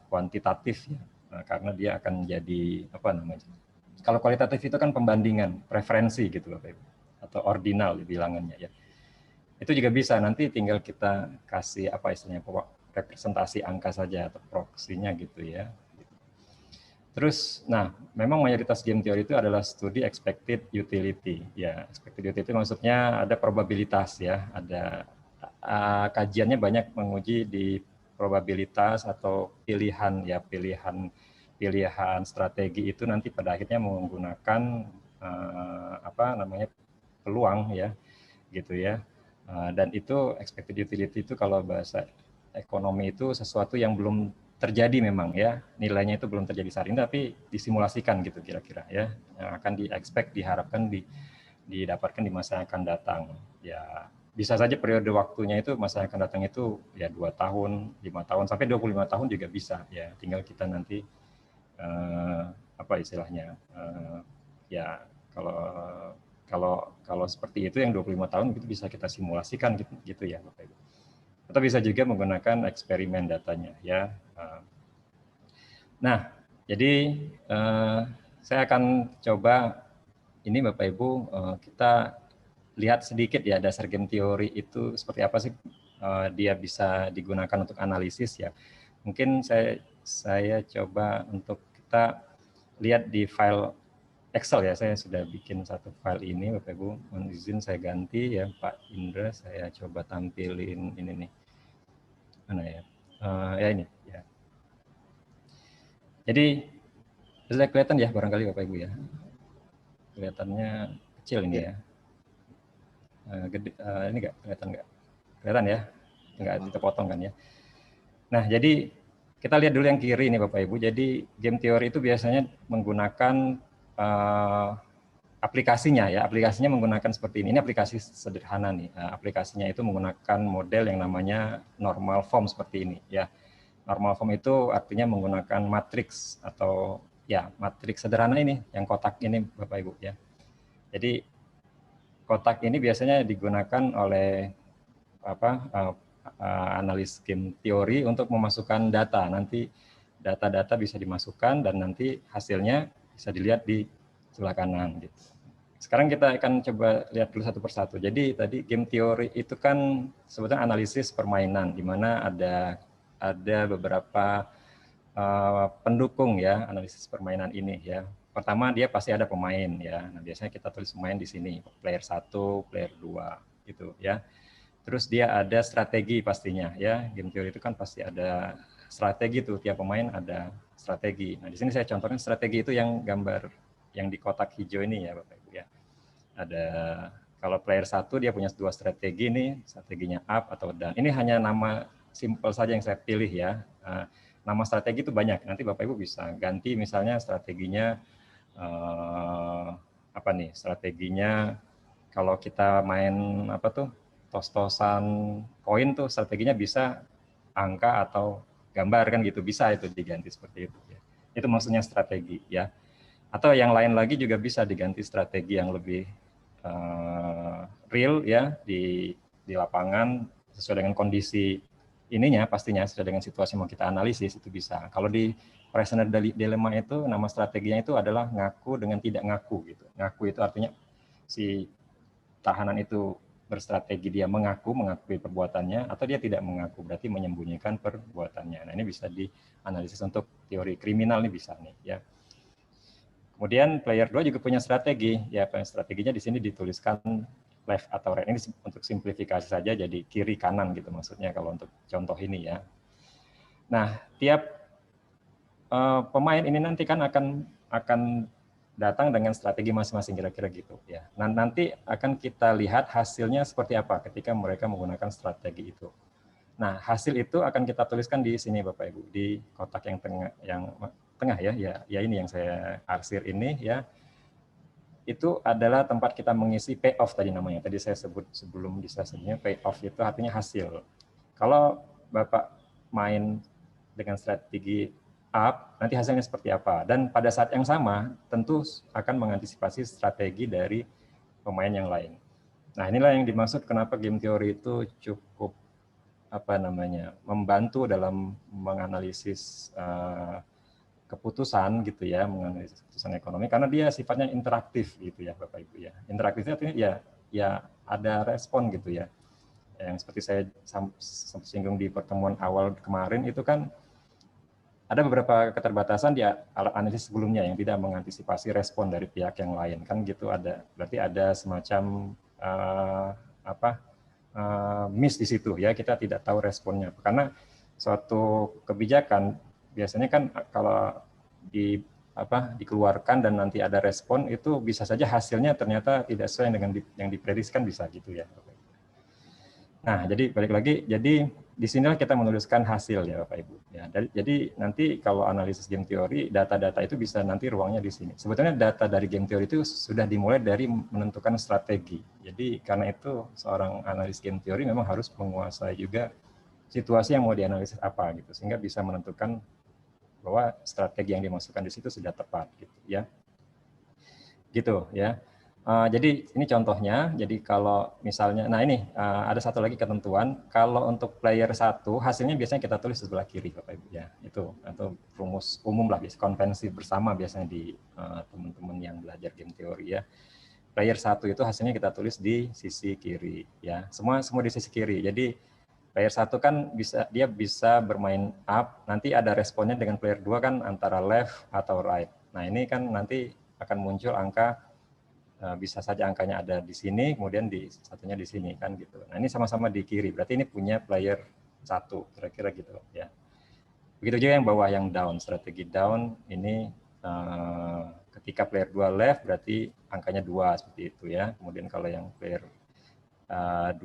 kuantitatif ya, karena dia akan jadi apa namanya? Kalau kualitatif itu kan pembandingan, preferensi gitu Bapak Ibu, atau ordinal bilangannya ya. Itu juga bisa, nanti tinggal kita kasih apa istilahnya, representasi angka saja atau proksinya gitu ya. Terus, nah memang mayoritas game teori itu adalah studi expected utility. Ya, expected utility maksudnya ada probabilitas ya, ada kajiannya banyak menguji di probabilitas atau pilihan ya, pilihan strategi itu nanti pada akhirnya menggunakan apa namanya peluang ya gitu ya. Dan itu expected utility itu kalau bahasa ekonomi itu sesuatu yang belum terjadi memang ya, nilainya itu belum terjadi saat ini tapi disimulasikan gitu kira-kira ya, yang akan di-expect, diharapkan didapatkan di masa yang akan datang ya. Bisa saja periode waktunya itu masa yang akan datang itu ya 2 tahun, 5 tahun sampai 25 tahun juga bisa ya, tinggal kita nanti apa istilahnya ya kalau seperti itu yang 25 tahun itu bisa kita simulasikan gitu ya Bapak Ibu. Atau bisa juga menggunakan eksperimen datanya ya. Nah, jadi saya akan coba ini Bapak Ibu kita lihat sedikit ya dasar game teori itu seperti apa sih dia bisa digunakan untuk analisis ya. Mungkin saya coba untuk kita lihat di file Excel ya, saya sudah bikin satu file ini Bapak Ibu, mohon izin saya ganti ya Pak Indra, saya coba tampilin ini nih, mana ya, ya ini ya. Jadi sudah kelihatan ya barangkali Bapak Ibu ya, kelihatannya kecil ini ya, gede, ini nggak kelihatan nggak? Kelihatan ya, nggak kita potong kan ya. Nah jadi kita lihat dulu yang kiri ini Bapak Ibu, jadi game teori itu biasanya menggunakan aplikasinya ya, aplikasinya menggunakan seperti ini aplikasi sederhana nih, aplikasinya itu menggunakan model yang namanya normal form seperti ini ya. Normal form itu artinya menggunakan matriks atau ya matriks sederhana ini, yang kotak ini Bapak Ibu ya. Jadi kotak ini biasanya digunakan oleh apa analis game teori untuk memasukkan data, nanti data-data bisa dimasukkan dan nanti hasilnya bisa dilihat di sebelah kanan gitu. Sekarang kita akan coba lihat dulu satu persatu. Jadi tadi game teori itu kan sebetulnya analisis permainan, di mana ada beberapa pendukung ya analisis permainan ini ya. Pertama dia pasti ada pemain ya. Nah, biasanya kita tulis pemain di sini, player 1, player 2 gitu ya. Terus dia ada strategi pastinya ya. Game teori itu kan pasti ada strategi tuh, tiap pemain ada strategi. Nah, di sini saya contohkan strategi itu yang gambar yang di kotak hijau ini ya Bapak Ibu ya. Ada kalau player 1 dia punya 2 strategi nih, strateginya up atau down. Ini hanya nama simple saja yang saya pilih ya. Nama strategi itu banyak. Nanti Bapak Ibu bisa ganti misalnya strateginya apa nih? Strateginya kalau kita main apa tuh? Tos-tosan koin tuh strateginya bisa angka atau gambar kan gitu, bisa itu diganti seperti itu ya. Itu maksudnya strategi ya. Atau yang lain lagi juga bisa diganti strategi yang lebih real ya di lapangan sesuai dengan kondisi ininya, pastinya sesuai dengan situasi yang mau kita analisis itu bisa. Kalau di prisoner dilemma itu nama strateginya itu adalah ngaku dengan tidak ngaku gitu. Ngaku itu artinya si tahanan itu berstrategi dia mengakui perbuatannya, atau dia tidak mengaku berarti menyembunyikan perbuatannya. Nah ini bisa dianalisis untuk teori kriminal nih bisa nih ya. Kemudian player 2 juga punya strategi, ya strateginya di sini dituliskan left atau right. Ini untuk simplifikasi saja, jadi kiri kanan gitu maksudnya kalau untuk contoh ini ya. Nah, tiap pemain ini nanti kan akan datang dengan strategi masing-masing kira-kira gitu ya. Nah, nanti akan kita lihat hasilnya seperti apa ketika mereka menggunakan strategi itu. Nah, hasil itu akan kita tuliskan di sini Bapak Ibu, di kotak yang tengah ya, ya ini yang saya arsir ini ya. Itu adalah tempat kita mengisi payoff tadi namanya. Tadi saya sebut sebelum di sesinya, payoff itu artinya hasil. Kalau Bapak main dengan strategi up, nanti hasilnya seperti apa. Dan pada saat yang sama, tentu akan mengantisipasi strategi dari pemain yang lain. Nah, inilah yang dimaksud kenapa game teori itu cukup membantu dalam menganalisis keputusan gitu ya, menganalisis keputusan ekonomi, karena dia sifatnya interaktif gitu ya Bapak Ibu ya. Interaktifnya artinya ya ada respon gitu ya. Yang seperti saya singgung di pertemuan awal kemarin itu kan ada beberapa keterbatasan di alat analisis sebelumnya yang tidak mengantisipasi respon dari pihak yang lain kan gitu, ada berarti ada semacam miss di situ ya, kita tidak tahu responnya karena suatu kebijakan biasanya kan kalau dikeluarkan dan nanti ada respon itu bisa saja hasilnya ternyata tidak sesuai dengan yang diprediksikan, bisa gitu ya. Nah, jadi balik lagi, jadi di sinilah kita menuliskan hasil ya Bapak Ibu. Ya, jadi nanti kalau analisis game teori, data-data itu bisa nanti ruangnya di sini. Sebetulnya data dari game teori itu sudah dimulai dari menentukan strategi. Jadi karena itu seorang analis game teori memang harus menguasai juga situasi yang mau dianalisis apa gitu, sehingga bisa menentukan bahwa strategi yang dimasukkan di situ sudah tepat gitu ya. Gitu ya. Jadi ini contohnya, jadi kalau misalnya, nah ini ada satu lagi ketentuan, kalau untuk player 1 hasilnya biasanya kita tulis di sebelah kiri Bapak Ibu ya, itu atau rumus umum lah, konvensi bersama biasanya di teman-teman yang belajar game teori ya. Player 1 itu hasilnya kita tulis di sisi kiri ya, semua di sisi kiri. Jadi player 1 kan dia bisa bermain up, nanti ada responnya dengan player 2 kan antara left atau right. Nah ini kan nanti akan muncul angka, bisa saja angkanya ada di sini, kemudian di satunya di sini kan gitu. Nah ini sama-sama di kiri, berarti ini punya player 1 kira-kira gitu ya. Begitu juga yang bawah yang down, strategi down ini ketika player 2 left berarti angkanya 2 seperti itu ya. Kemudian kalau yang player 2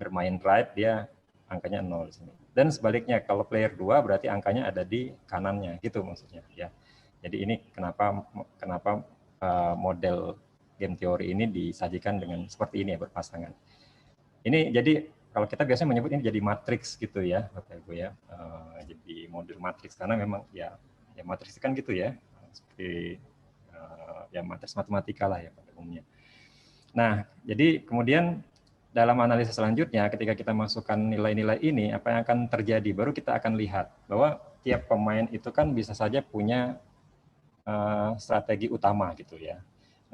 bermain right dia angkanya 0 di sini. Dan sebaliknya kalau player 2 berarti angkanya ada di kanannya gitu maksudnya ya. Jadi ini kenapa model game teori ini disajikan dengan seperti ini ya, berpasangan. Ini jadi kalau kita biasanya menyebut ini jadi matriks gitu ya Bapak Ibu ya, jadi model matriks karena memang ya matriks kan gitu ya, seperti ya matriks matematika lah ya pada umumnya. Nah jadi kemudian dalam analisis selanjutnya ketika kita masukkan nilai-nilai ini, apa yang akan terjadi, baru kita akan lihat bahwa tiap pemain itu kan bisa saja punya strategi utama gitu ya.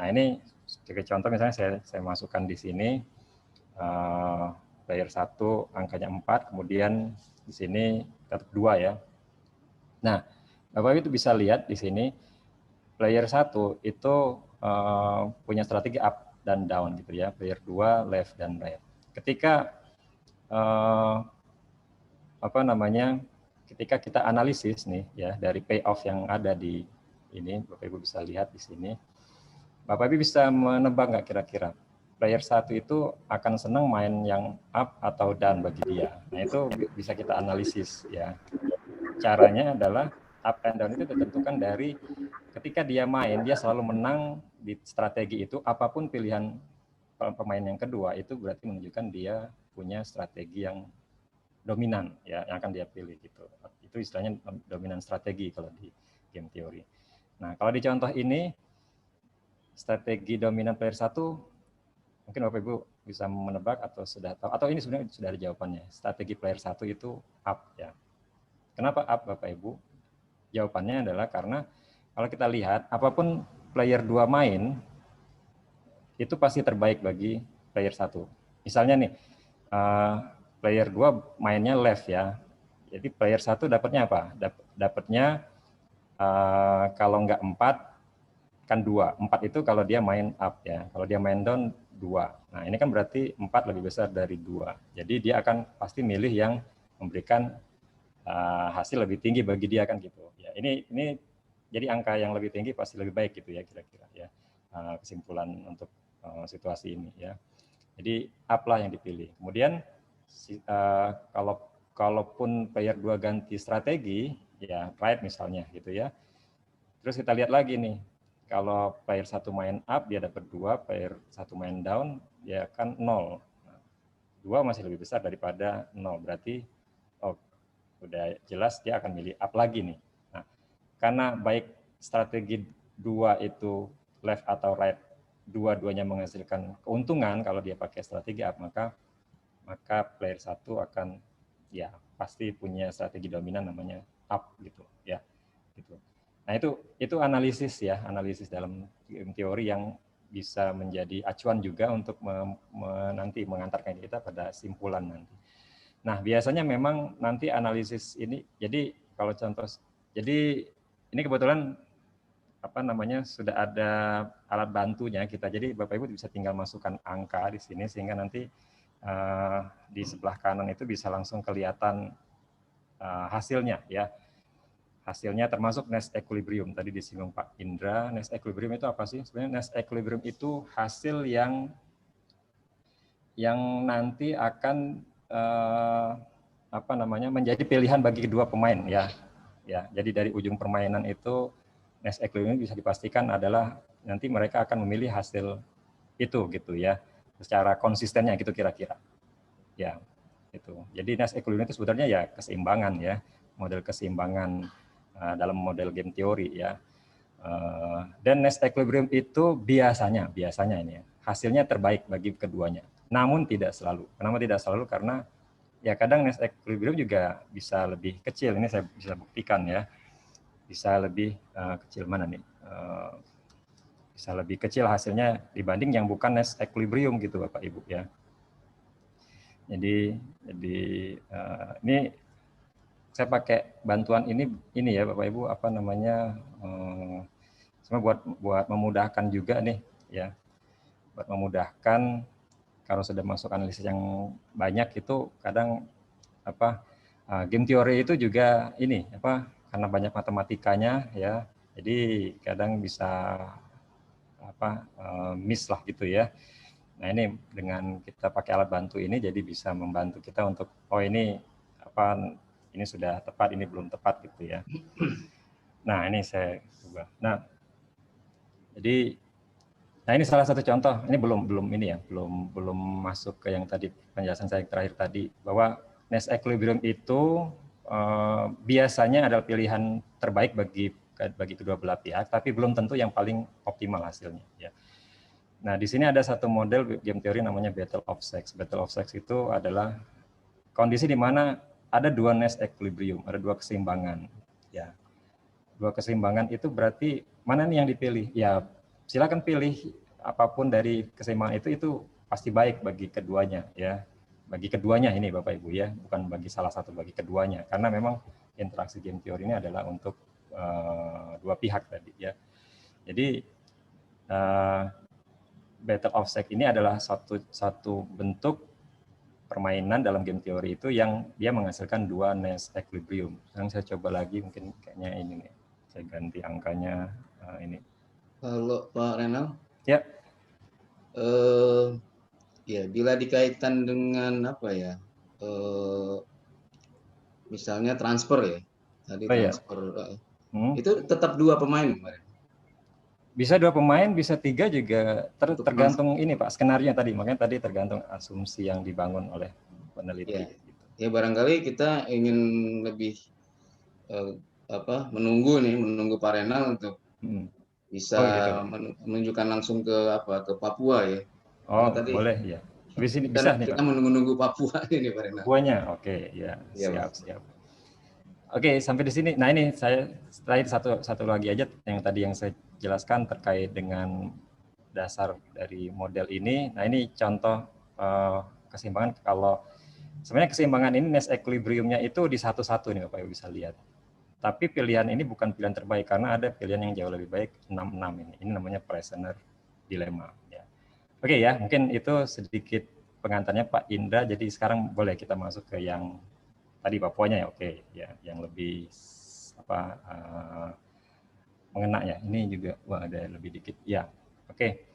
Nah ini sebagai contoh misalnya saya masukkan di sini player 1 angkanya 4, kemudian di sini tetap 2 ya. Nah Bapak itu bisa lihat di sini player 1 itu punya strategi up dan down gitu ya, player 2 left dan right. Ketika ketika kita analisis nih ya dari payoff yang ada di ini, Bapak Ibu bisa lihat di sini. Bapak Ibu bisa menebak nggak kira-kira player 1 itu akan senang main yang up atau down bagi dia. Nah itu bisa kita analisis ya. Caranya adalah up and down itu ditentukan dari ketika dia main, dia selalu menang di strategi itu, apapun pilihan pemain yang kedua, itu berarti menunjukkan dia punya strategi yang dominan ya, yang akan dia pilih gitu. Itu istilahnya dominan strategi kalau di game teori. Nah kalau di contoh ini, strategi dominan player 1, mungkin Bapak Ibu bisa menebak atau sudah tahu, atau ini sebenarnya sudah ada jawabannya. Strategi player 1 itu up ya. Kenapa up Bapak Ibu? Jawabannya adalah karena kalau kita lihat apapun player 2 main itu pasti terbaik bagi player 1. Misalnya nih player 2 mainnya left ya. Jadi player 1 dapatnya apa? Dapatnya kalau nggak 4 kan 2. 4 itu kalau dia main up ya. Kalau dia main down 2. Nah, ini kan berarti 4 lebih besar dari 2. Jadi dia akan pasti milih yang memberikan hasil lebih tinggi bagi dia kan gitu. Ya, ini jadi angka yang lebih tinggi pasti lebih baik gitu ya kira-kira ya. Kesimpulan untuk situasi ini ya. Jadi up lah yang dipilih. Kemudian kalaupun player 2 ganti strategi ya right misalnya gitu ya. Terus kita lihat lagi nih. Kalau player 1 main up, dia dapat 2, player 1 main down, ya kan 0. 2 masih lebih besar daripada 0, berarti udah jelas dia akan milih up lagi nih. Nah, karena baik strategi 2 itu left atau right, dua-duanya menghasilkan keuntungan kalau dia pakai strategi up, maka player 1 akan ya pasti punya strategi dominan namanya up gitu ya. Gitu. Nah, itu analisis ya, analisis dalam game teori yang bisa menjadi acuan juga untuk nanti mengantarkan kita pada simpulan nanti. Nah, biasanya memang nanti analisis ini, jadi kalau contoh, jadi ini kebetulan sudah ada alat bantunya kita. Jadi Bapak Ibu bisa tinggal masukkan angka di sini sehingga nanti di sebelah kanan itu bisa langsung kelihatan hasilnya ya. Hasilnya termasuk nest equilibrium. Tadi disinggung Pak Indra, nest equilibrium itu apa sih? Sebenarnya nest equilibrium itu hasil yang nanti akan menjadi pilihan bagi kedua pemain ya. Ya, jadi dari ujung permainan itu nest equilibrium bisa dipastikan adalah nanti mereka akan memilih hasil itu gitu ya. Secara konsistennya gitu kira-kira. Ya, itu. Jadi nest equilibrium itu sebenarnya ya keseimbangan ya, model keseimbangan dalam model game teori ya. Dan nest equilibrium itu biasanya ini ya, hasilnya terbaik bagi keduanya. Namun tidak selalu. Kenapa tidak selalu? Karena ya kadang nest equilibrium juga bisa lebih kecil. Ini saya bisa buktikan ya. Bisa lebih kecil mana nih? Bisa lebih kecil hasilnya dibanding yang bukan nest equilibrium gitu Bapak Ibu ya. Jadi ini saya pakai bantuan ini ya Bapak Ibu semua buat memudahkan juga nih ya, buat memudahkan kalau sudah masuk analisis yang banyak itu kadang game teori itu juga ini karena banyak matematikanya ya, jadi kadang bisa miss lah gitu ya. Nah, ini dengan kita pakai alat bantu ini jadi bisa membantu kita untuk ini ini sudah tepat, ini belum tepat gitu ya. Nah, ini saya ubah. Nah, jadi ini salah satu contoh. Ini belum masuk ke yang tadi penjelasan saya terakhir tadi bahwa nest equilibrium itu biasanya adalah pilihan terbaik bagi kedua belah pihak, tapi belum tentu yang paling optimal hasilnya ya. Nah, di sini ada satu model game teori namanya Battle of Sex. Battle of Sex itu adalah kondisi di mana ada dua nest equilibrium, ada dua keseimbangan. Ya, dua keseimbangan itu berarti mana nih yang dipilih? Ya, silakan pilih apapun dari keseimbangan itu pasti baik bagi keduanya. Ya, bagi keduanya ini Bapak Ibu ya, bukan bagi salah satu, bagi keduanya. Karena memang interaksi game teori ini adalah untuk dua pihak tadi ya. Jadi Battle of Sex ini adalah satu bentuk permainan dalam game teori itu yang dia menghasilkan dua nest equilibrium. Sekarang saya coba lagi, mungkin kayaknya ini nih, saya ganti angkanya ini. Kalau Pak Renal, ya, ya bila dikaitkan dengan misalnya transfer ya, tadi transfer, itu tetap dua pemain kemarin. Bisa dua pemain, bisa tiga juga, tergantung ini Pak, skenario tadi. Makanya tadi tergantung asumsi yang dibangun oleh peneliti. Ya, ya barangkali kita ingin lebih menunggu Pak Renal untuk bisa menunjukkan langsung ke Papua ya. Oh, tadi, boleh ya. Habis ini bisa nih Pak. Kita menunggu Papua ini Pak Renal. Papuanya, oke ya, siap. Oke, sampai di sini. Nah, ini saya terakhir satu lagi aja yang saya jelaskan terkait dengan dasar dari model ini. Nah, ini contoh keseimbangan. Kalau sebenarnya keseimbangan ini nest equilibriumnya itu di satu-satu nih Bapak Ibu bisa lihat. Tapi pilihan ini bukan pilihan terbaik karena ada pilihan yang jauh lebih baik 66 ini. Ini namanya Prisoner Dilemma. Ya. Oke ya, mungkin itu sedikit pengantarnya Pak Indra. Jadi sekarang boleh kita masuk ke yang tadi Papuanya ya. Oke, ya, yang lebih mengena ya. Ini juga wah ada lebih dikit. Ya, oke.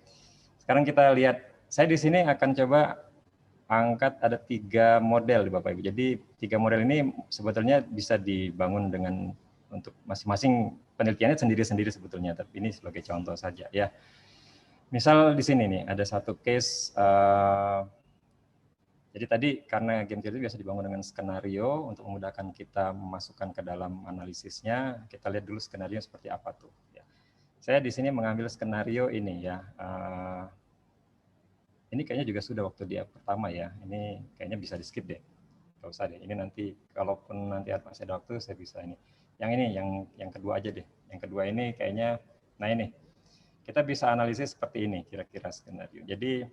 Sekarang kita lihat. Saya di sini akan coba angkat ada 3 model Bapak Ibu. Jadi 3 model ini sebetulnya bisa dibangun dengan untuk masing-masing penelitiannya sendiri-sendiri sebetulnya, tapi ini sebagai contoh saja ya. Misal di sini nih ada satu case, jadi tadi karena game theory biasa dibangun dengan skenario untuk memudahkan kita memasukkan ke dalam analisisnya, kita lihat dulu skenario seperti apa tuh. Ya. Saya di sini mengambil skenario ini ya. Ini kayaknya juga sudah waktu dia pertama ya. Ini kayaknya bisa di skip deh. Gak usah deh. Ini nanti kalaupun nanti masih ada waktu saya bisa ini. Yang ini yang kedua aja deh. Yang kedua ini kayaknya, nah ini kita bisa analisis seperti ini kira-kira skenario. Jadi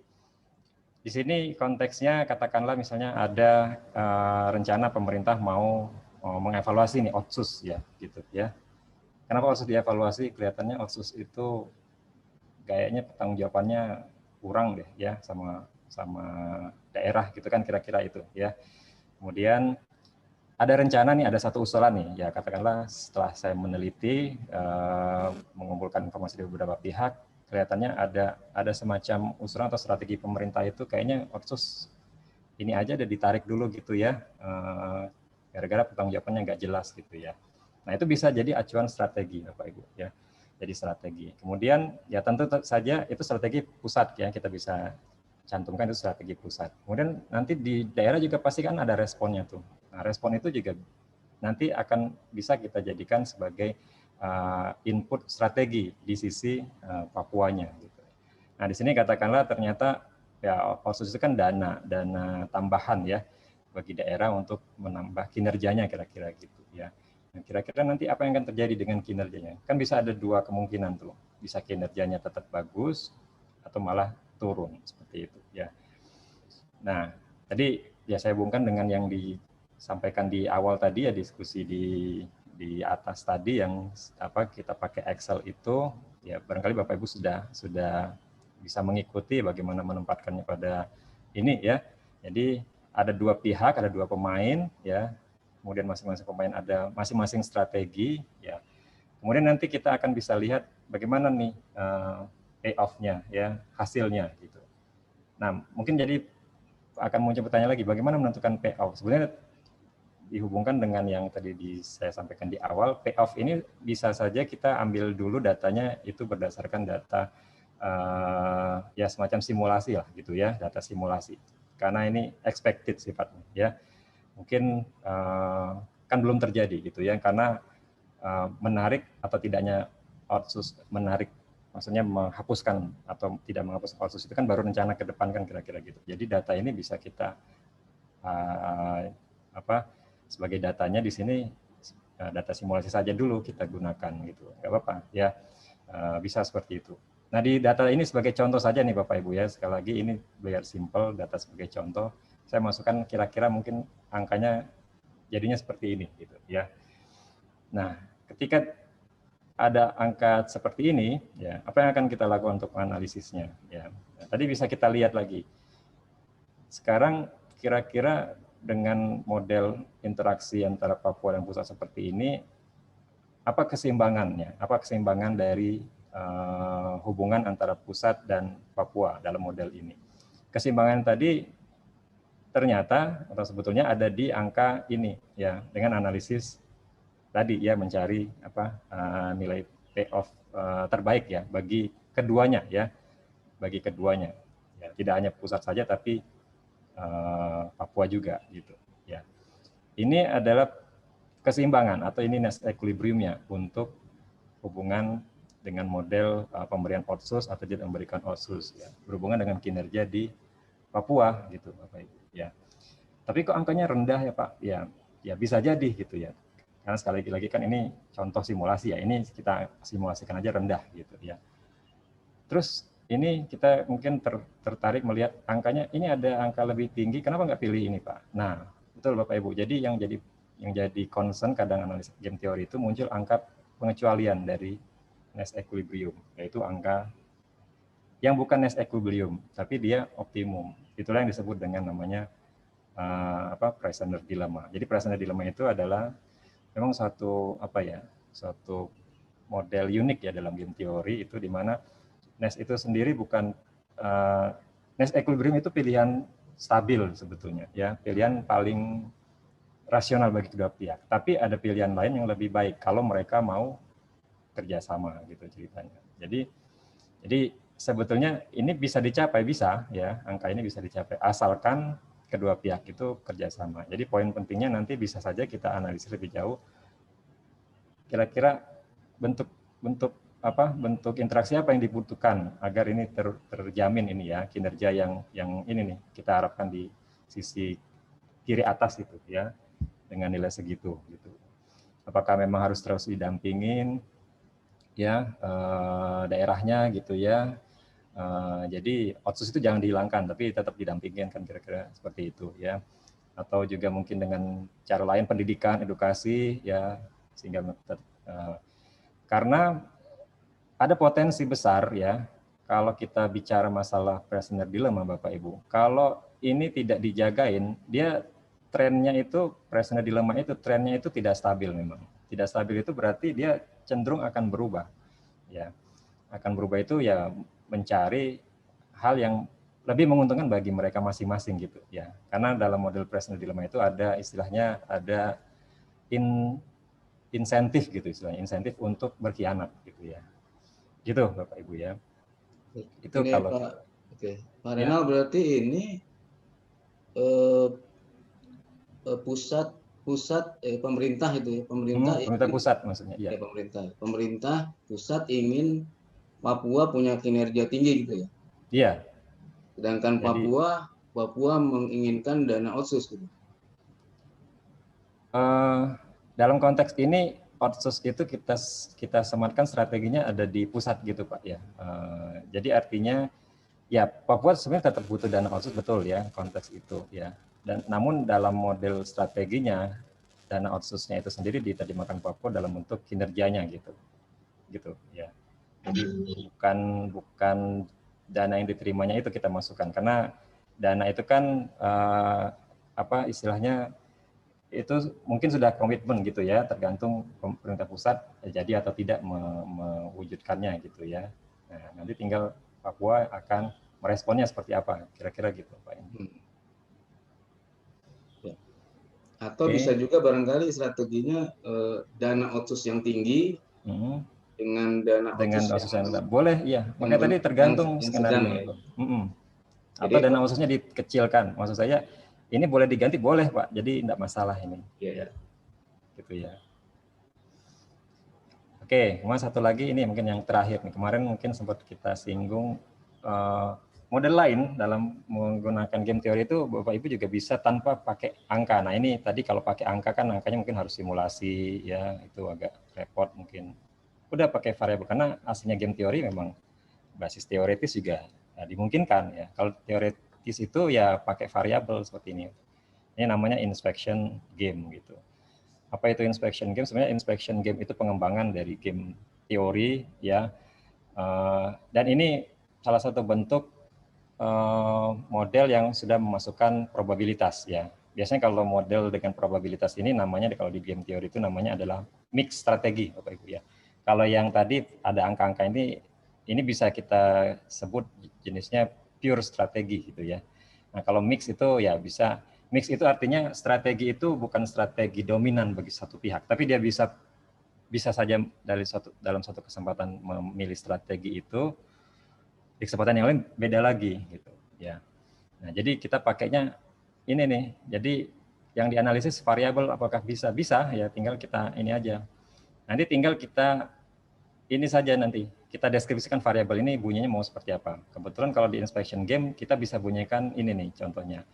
di sini konteksnya katakanlah misalnya ada rencana pemerintah mau mengevaluasi nih Otsus ya gitu ya. Kenapa Otsus dievaluasi? Kelihatannya Otsus itu kayaknya pertanggungjawabannya kurang deh ya sama daerah gitu kan kira-kira itu ya. Kemudian ada rencana nih, ada satu usulan nih ya katakanlah setelah saya meneliti mengumpulkan informasi dari beberapa pihak, kelihatannya ada semacam usulan atau strategi pemerintah itu kayaknya Otsus ini aja udah ditarik dulu gitu ya gara-gara pertanggungjawabannya nggak jelas gitu ya. Nah itu bisa jadi acuan strategi Bapak Ibu ya. Jadi strategi. Kemudian ya tentu saja itu strategi pusat ya kita bisa cantumkan itu strategi pusat. Kemudian nanti di daerah juga pasti kan ada responnya tuh. Nah respon itu juga nanti akan bisa kita jadikan sebagai input strategi di sisi Papuanya. Gitu. Nah di sini katakanlah ternyata ya Otsus itu kan dana tambahan ya bagi daerah untuk menambah kinerjanya kira-kira gitu ya. Nah, kira-kira nanti apa yang akan terjadi dengan kinerjanya? Kan bisa ada 2 kemungkinan tuh. Bisa kinerjanya tetap bagus atau malah turun seperti itu ya. Nah, tadi ya saya hubungkan dengan yang disampaikan di awal tadi ya diskusi di atas tadi yang kita pakai Excel itu ya barangkali Bapak Ibu sudah bisa mengikuti bagaimana menempatkannya pada ini ya. Jadi ada 2 pihak, ada 2 pemain ya. Kemudian masing-masing pemain ada masing-masing strategi ya. Kemudian nanti kita akan bisa lihat bagaimana nih payoff-nya ya, hasilnya gitu. Nah, mungkin jadi akan muncul pertanyaan lagi, bagaimana menentukan payoff? Sebenarnya dihubungkan dengan yang tadi saya sampaikan di awal, payoff ini bisa saja kita ambil dulu datanya itu berdasarkan data ya semacam simulasi lah gitu ya, data simulasi. Karena ini expected sifatnya ya. Mungkin kan belum terjadi gitu ya, karena menarik atau tidaknya Otsus menarik, maksudnya menghapuskan atau tidak menghapus Otsus itu kan baru rencana ke depan kan kira-kira gitu. Jadi data ini bisa kita sebagai datanya di sini data simulasi saja dulu kita gunakan gitu, nggak apa-apa ya, bisa seperti itu. Nah di data ini sebagai contoh saja nih Bapak Ibu ya, sekali lagi ini biar simple data sebagai contoh. Saya masukkan kira-kira mungkin angkanya jadinya seperti ini gitu ya. Nah, ketika ada angka seperti ini ya, apa yang akan kita lakukan untuk analisisnya ya. Nah, tadi bisa kita lihat lagi. Sekarang kira-kira dengan model interaksi antara Papua dan pusat seperti ini apa keseimbangannya? Apa keseimbangan dari hubungan antara pusat dan Papua dalam model ini? Keseimbangan tadi ternyata atau sebetulnya ada di angka ini ya, dengan analisis tadi ya mencari nilai payoff terbaik ya bagi keduanya ya, bagi keduanya ya, tidak hanya pusat saja tapi Papua juga gitu ya. Ini adalah keseimbangan atau ini net equilibriumnya untuk hubungan dengan model pemberian Otsus atau tidak memberikan Otsus ya, berhubungan dengan kinerja di Papua gitu Bapak Ibu ya. Tapi kok angkanya rendah ya Pak? Ya bisa jadi gitu ya. Karena sekali lagi kan ini contoh simulasi ya, ini kita simulasikan aja rendah gitu ya. Terus ini kita mungkin tertarik melihat angkanya, ini ada angka lebih tinggi, kenapa nggak pilih ini Pak? Nah betul Bapak Ibu, jadi yang jadi jadi concern kadang analis game teori itu muncul angka pengecualian dari Nash equilibrium, yaitu angka yang bukan Nash equilibrium, tapi dia optimum. Itulah yang disebut dengan namanya Prisoner dilemma. Jadi Prisoner dilemma itu adalah memang suatu suatu model unik ya dalam game teori, itu di mana Nash itu sendiri bukan Nash equilibrium itu pilihan stabil sebetulnya ya, pilihan paling rasional bagi kedua pihak. Tapi ada pilihan lain yang lebih baik kalau mereka mau kerjasama gitu ceritanya. Jadi sebetulnya ini bisa dicapai, bisa ya, angka ini bisa dicapai asalkan kedua pihak itu kerjasama. Jadi poin pentingnya nanti bisa saja kita analisis lebih jauh. Kira-kira bentuk interaksi apa yang dibutuhkan agar ini terjamin ini ya, kinerja yang ini nih kita harapkan di sisi kiri atas itu ya, dengan nilai segitu gitu. Apakah memang harus terus didampingin ya daerahnya gitu ya. Jadi outsource itu jangan dihilangkan tapi tetap didampingin kan, kira-kira seperti itu ya. Atau juga mungkin dengan cara lain pendidikan, edukasi ya, sehingga karena ada potensi besar ya kalau kita bicara masalah prisoner dilemma Bapak Ibu. Kalau ini tidak dijagain, dia trennya itu prisoner dilemma itu trennya itu tidak stabil memang. Tidak stabil itu berarti dia cenderung akan berubah. Ya. Akan berubah itu ya mencari hal yang lebih menguntungkan bagi mereka masing-masing gitu ya. Karena dalam model prisoner dilemma itu ada istilahnya ada insentif gitu istilahnya, insentif untuk berkhianat gitu ya. Gitu Bapak Ibu ya. Itu ini kalau Pak, oke. Pak ya. Renal berarti ini pemerintah itu ya, pemerintah pusat maksudnya ya. Pemerintah pusat ingin Papua punya kinerja tinggi gitu ya. Iya. Sedangkan Papua menginginkan dana otsus gitu. Dalam konteks ini otsus itu kita sematkan strateginya ada di pusat gitu Pak ya. Jadi artinya ya Papua sebenarnya tetap butuh dana otsus betul ya konteks itu ya. Dan namun dalam model strateginya dana otsusnya itu sendiri diterjemahkan Papua dalam bentuk kinerjanya gitu ya. Jadi bukan dana yang diterimanya itu kita masukkan, karena dana itu kan istilahnya itu mungkin sudah komitmen gitu ya, tergantung pemerintah pusat jadi atau tidak mewujudkannya gitu ya. Nah, nanti tinggal Papua akan meresponnya seperti apa, kira-kira gitu Pak. Ya. Atau bisa juga barangkali strateginya dana otsus yang tinggi dengan dana otsus yang boleh ya. Makanya tadi tergantung skenario itu. Atau dana otsusnya dikecilkan. Maksud saya ini boleh diganti, boleh Pak. Jadi tidak masalah ini. Ya. Gitu ya. Oke, kemudian satu lagi ini mungkin yang terakhir nih. Kemarin mungkin sempat kita singgung model lain dalam menggunakan game teori itu Bapak Ibu juga bisa tanpa pakai angka. Nah ini tadi kalau pakai angka kan angkanya mungkin harus simulasi ya, itu agak repot mungkin. Udah pakai variabel karena aslinya game teori memang basis teoretis juga dimungkinkan ya. Kalau teoretis itu ya pakai variabel seperti ini. Ini namanya inspection game gitu. Apa itu inspection game? Sebenarnya inspection game itu pengembangan dari game teori ya. Dan ini salah satu bentuk model yang sudah memasukkan probabilitas ya. Biasanya kalau model dengan probabilitas ini namanya kalau di game teori itu namanya adalah mix strategi Bapak Ibu ya. Kalau yang tadi ada angka-angka ini bisa kita sebut jenisnya pure strategi gitu ya. Nah, kalau mix itu ya bisa, mix itu artinya strategi itu bukan strategi dominan bagi satu pihak, tapi dia bisa saja dalam satu kesempatan memilih strategi itu, di kesempatan yang lain beda lagi gitu ya. Nah, jadi kita pakainya ini nih. Jadi yang dianalisis variabel apakah bisa ya, tinggal kita ini aja. Nanti tinggal kita ini saja nanti kita deskripsikan variabel ini bunyinya mau seperti apa. Kebetulan kalau di inspection game kita bisa bunyikan ini nih contohnya.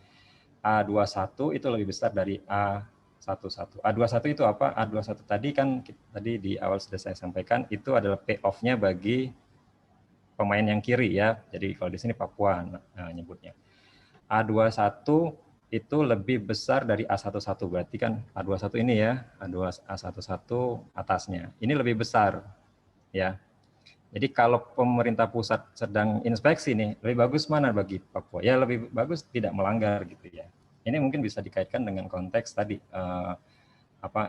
A21 itu lebih besar dari A11. A21 itu apa? A21 tadi kan tadi di awal sudah saya sampaikan itu adalah payoff-nya bagi pemain yang kiri ya. Jadi kalau di sini Papua nyebutnya. A21 itu lebih besar dari A11, berarti kan A21 ini ya, A11 atasnya. Ini lebih besar ya. Jadi kalau pemerintah pusat sedang inspeksi nih, lebih bagus mana bagi Papua? Ya lebih bagus tidak melanggar gitu ya. Ini mungkin bisa dikaitkan dengan konteks tadi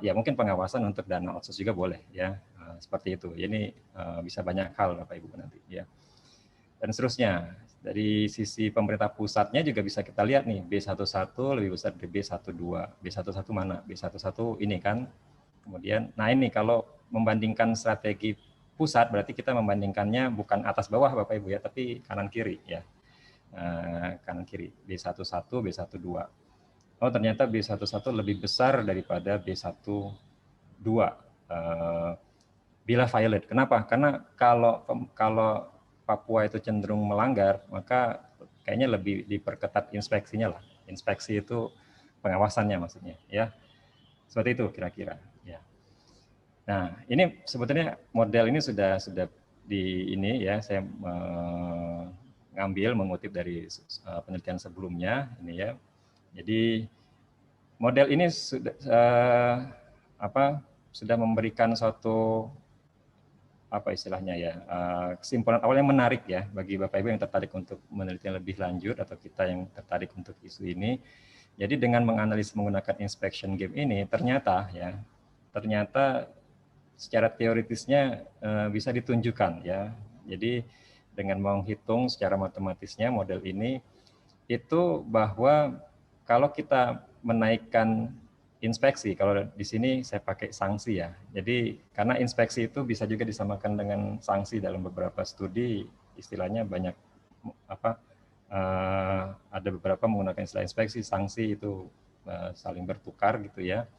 ya mungkin pengawasan untuk dana otsus juga boleh ya, seperti itu. Ini bisa banyak hal Bapak Ibu nanti ya. Dan seterusnya. Dari sisi pemerintah pusatnya juga bisa kita lihat nih, B11 lebih besar dari B12. B11 mana? B11 ini kan. Kemudian, nah ini kalau membandingkan strategi pusat, berarti kita membandingkannya bukan atas bawah Bapak Ibu ya, tapi kanan kiri ya. Kanan kiri, B11, B12. Oh ternyata B11 lebih besar daripada B12 bila violate. Kenapa? Karena kalau Papua itu cenderung melanggar, maka kayaknya lebih diperketat inspeksinya lah. Inspeksi itu pengawasannya maksudnya, ya. Seperti itu kira-kira. Ya. Nah, ini sebetulnya model ini sudah di ini ya, saya mengutip dari penelitian sebelumnya ini ya. Jadi model ini sudah sudah memberikan suatu istilahnya ya, kesimpulan awal yang menarik ya bagi Bapak Ibu yang tertarik untuk meneliti lebih lanjut atau kita yang tertarik untuk isu ini. Jadi dengan menganalisis menggunakan inspection game ini ternyata secara teoritisnya bisa ditunjukkan ya. Jadi dengan menghitung secara matematisnya model ini itu bahwa kalau kita menaikkan inspeksi, kalau di sini saya pakai sanksi ya. Jadi karena inspeksi itu bisa juga disamakan dengan sanksi dalam beberapa studi, istilahnya banyak ada beberapa menggunakan istilah inspeksi, sanksi itu saling bertukar gitu ya.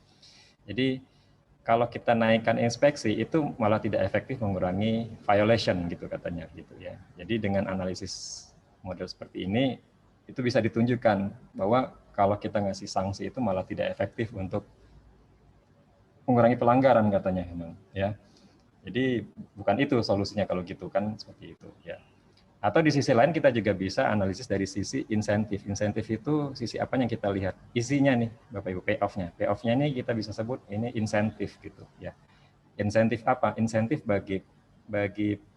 Jadi kalau kita naikkan inspeksi itu malah tidak efektif mengurangi violation gitu katanya gitu ya. Jadi dengan analisis model seperti ini itu bisa ditunjukkan bahwa kalau kita ngasih sanksi itu malah tidak efektif untuk mengurangi pelanggaran katanya memang ya. Jadi bukan itu solusinya kalau gitu kan, seperti itu ya. Atau di sisi lain kita juga bisa analisis dari sisi insentif. Insentif itu sisi apa yang kita lihat? Isinya nih Bapak Ibu, payoff-nya. Payoff-nya ini kita bisa sebut ini insentif gitu ya. Insentif apa? Insentif bagi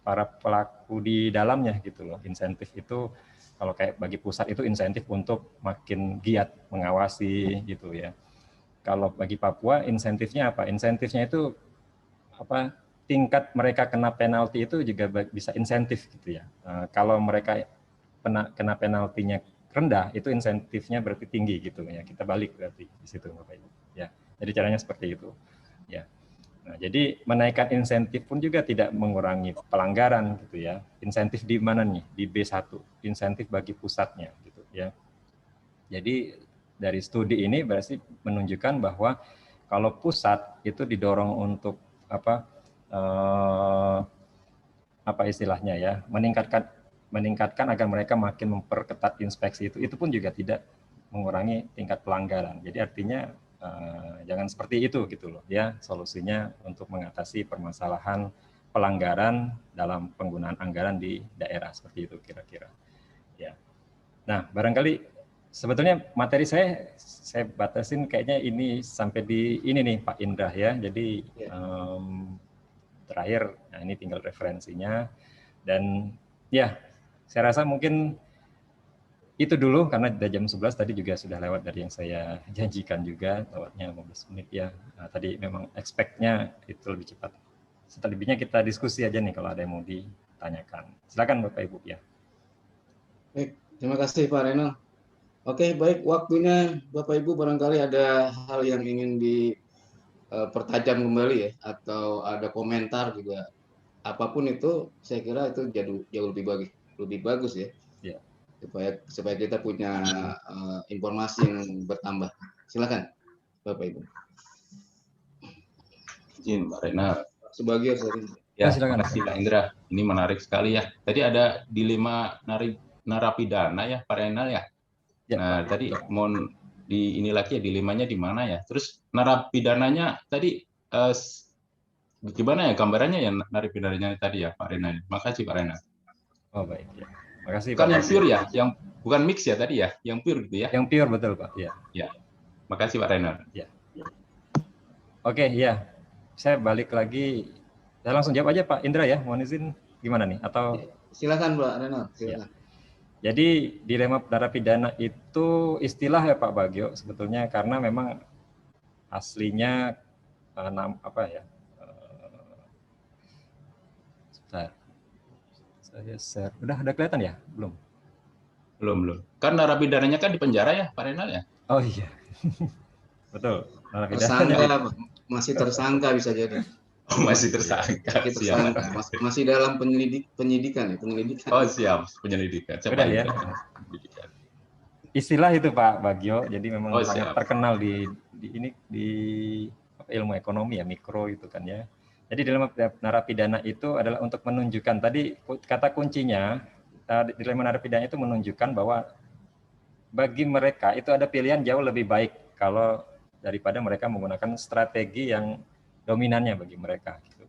para pelaku di dalamnya gitu loh. Insentif itu kalau kayak bagi pusat itu insentif untuk makin giat mengawasi gitu ya. Kalau bagi Papua insentifnya apa? Insentifnya itu tingkat mereka kena penalti itu juga bisa insentif gitu ya. Kalau mereka kena penaltinya rendah itu insentifnya berarti tinggi gitu ya. Kita balik berarti di situ Bapak Ibu ya. Jadi caranya seperti itu ya. Nah, jadi menaikkan insentif pun juga tidak mengurangi pelanggaran gitu ya. Insentif di mana nih? Di B1, insentif bagi pusatnya gitu ya. Jadi dari studi ini berarti menunjukkan bahwa kalau pusat itu didorong untuk istilahnya ya, meningkatkan agar mereka makin memperketat inspeksi itu pun juga tidak mengurangi tingkat pelanggaran. Jadi artinya jangan seperti itu gitu loh ya solusinya untuk mengatasi permasalahan pelanggaran dalam penggunaan anggaran di daerah, seperti itu kira-kira ya. Nah barangkali sebetulnya materi saya batasin kayaknya ini sampai di ini nih Pak Indra ya. Jadi terakhir nah ini tinggal referensinya dan ya saya rasa mungkin itu dulu karena udah jam 11 tadi juga sudah lewat dari yang saya janjikan juga, lewatnya 15 menit ya. Nah, tadi memang expect-nya itu lebih cepat. Selebihnya kita diskusi aja nih kalau ada yang mau ditanyakan. Silakan Bapak Ibu ya. Baik, terima kasih Pak Renal. Oke, baik, waktunya Bapak Ibu barangkali ada hal yang ingin dipertajam kembali ya, atau ada komentar juga. Apapun itu, saya kira itu jauh lebih bagus ya. Ya. Supaya kita punya informasi yang bertambah. Silakan Bapak Ibu. Izin Mbak Renal. Sebagai ya, silakan. Terima kasih Pak Indra. Ini menarik sekali ya. Tadi ada dilema narapidana ya Pak Renal ya. Ya nah Pak. Tadi mohon ini lagi ya dilemanya di mana ya. Terus narapidananya tadi gimana ya gambarannya ya narapidananya tadi ya Pak Renal. Makasih Pak Renal. Oh baik ya. Makasih Kan Pak. yang pure ya, yang bukan mix ya tadi ya, yang pure gitu ya. Yang pure betul Pak. Ya. Ya. Makasih Pak Renal. Oke, ya. Saya balik lagi. Saya langsung jawab aja Pak Indra ya. Mohon izin gimana nih? Atau Silakan Pak Renal, ya. silakan. Jadi dilema narapidana itu istilah ya Pak Bagio sebetulnya karena memang aslinya apa ya? Sebentar. Saya share. Udah kelihatan ya? Belum. Belum. Kan narapidananya kan di penjara ya, Pak Renal ya? Oh iya. Betul. Tersangka, masih tersangka bisa jadi. Oh, masih tersangka. Masih dalam penyidikan. Oh, siap. Penyelidikan. Udah ya. Istilah itu Pak Bagio. Jadi memang sangat terkenal di ilmu ekonomi ya, mikro itu kan ya. Jadi dilema narapidana itu adalah untuk menunjukkan tadi kata kuncinya dilema narapidana itu menunjukkan bahwa bagi mereka itu ada pilihan jauh lebih baik kalau daripada mereka menggunakan strategi yang dominannya bagi mereka. Gitu.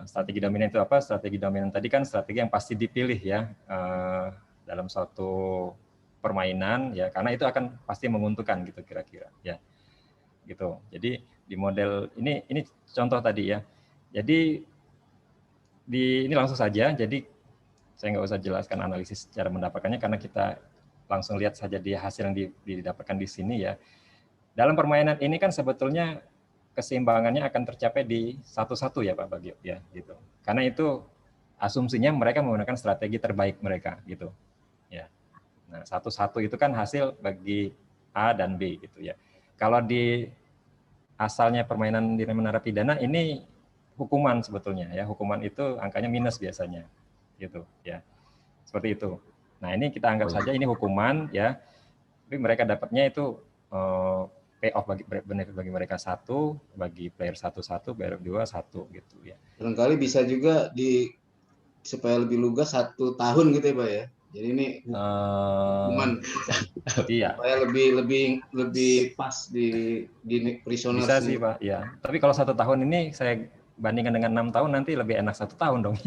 Strategi dominan itu apa? Strategi dominan tadi kan strategi yang pasti dipilih ya dalam suatu permainan ya, karena itu akan pasti menguntungkan gitu kira-kira ya. Gitu. Jadi di model ini contoh tadi ya. Jadi ini langsung saja. Jadi saya nggak usah jelaskan analisis cara mendapatkannya karena kita langsung lihat saja di hasil yang didapatkan di sini ya. Dalam permainan ini kan sebetulnya keseimbangannya akan tercapai di 1-1 ya Pak Bagio ya gitu. Karena itu asumsinya mereka menggunakan strategi terbaik mereka gitu. Ya. Nah, 1-1 itu kan hasil bagi A dan B gitu ya. Kalau di asalnya permainan dilema narapidana ini hukuman sebetulnya ya. Hukuman itu angkanya minus biasanya gitu ya. Seperti itu. Nah, ini kita anggap saja ini hukuman ya. Tapi mereka dapatnya itu payoff bagi mereka 1, bagi player 1, player 2 1 gitu ya. Barangkali bisa juga supaya lebih lugas 1 tahun gitu ya Pak ya. Jadi ini hukuman iya. supaya lebih pas di prisoner. Bisa sih Pak ya. Tapi kalau 1 tahun ini saya bandingkan dengan 6 tahun nanti lebih enak 1 tahun dong.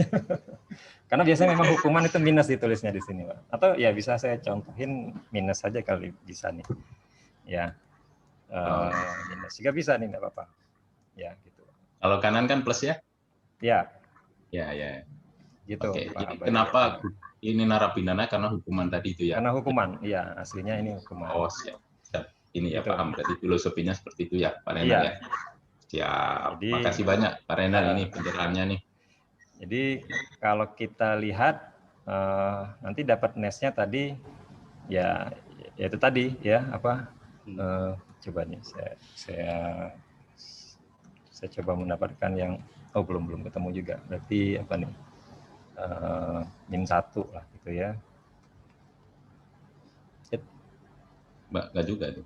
Karena biasanya memang hukuman itu minus ditulisnya di sini Pak. Atau ya bisa saya contohin minus saja kali bisa nih. Ya. Minus juga bisa nih nggak apa-apa. Ya gitu. Kalau kanan kan plus ya? Ya. Ya. Gitu. Oke. Pak, jadi kenapa ini narapidana karena hukuman tadi itu ya? Karena hukuman, iya aslinya ini hukuman. Oh siap. Ini ya gitu. paham. Berarti filosofinya seperti itu ya Pak Renal ya. Siap. Jadi, makasih bannya Pak Renal ini pencerahannya nih. Jadi kalau kita lihat nanti dapat nesnya tadi ya itu tadi ya apa coba nih saya coba mendapatkan yang belum ketemu juga berarti apa nih -1 lah gitu ya. Mbak nggak juga itu.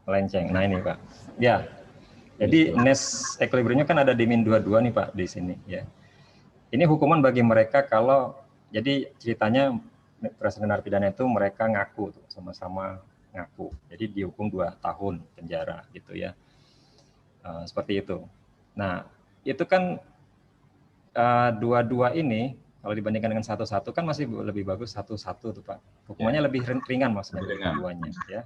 Melenceng. Nah ini Pak. Ya. Jadi Ness equilibriumnya kan ada di -22 nih Pak di sini ya. Ini hukuman bagi mereka kalau jadi ceritanya presiden narapidana itu mereka ngaku tuh sama-sama ngaku. Jadi dihukum 2 tahun penjara gitu ya. Seperti itu. Nah, itu kan 2-2 ini kalau dibandingkan dengan 1-1 kan masih lebih bagus 1-1 tuh Pak. Hukumannya lebih ringan maksudnya keduanya ya.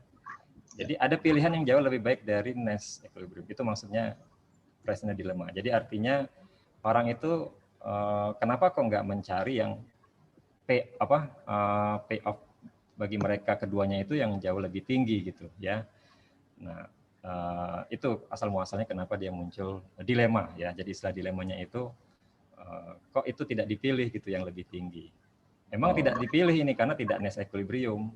Jadi ada pilihan yang jauh lebih baik dari Ness equilibrium. Itu maksudnya prisoner dilemma. Jadi artinya orang itu kenapa kok nggak mencari yang payoff bagi mereka keduanya itu yang jauh lebih tinggi gitu ya. Nah itu asal muasalnya kenapa dia muncul dilema ya. Jadi istilah dilemanya itu kok itu tidak dipilih gitu yang lebih tinggi. Memang tidak dipilih ini karena tidak Ness equilibrium.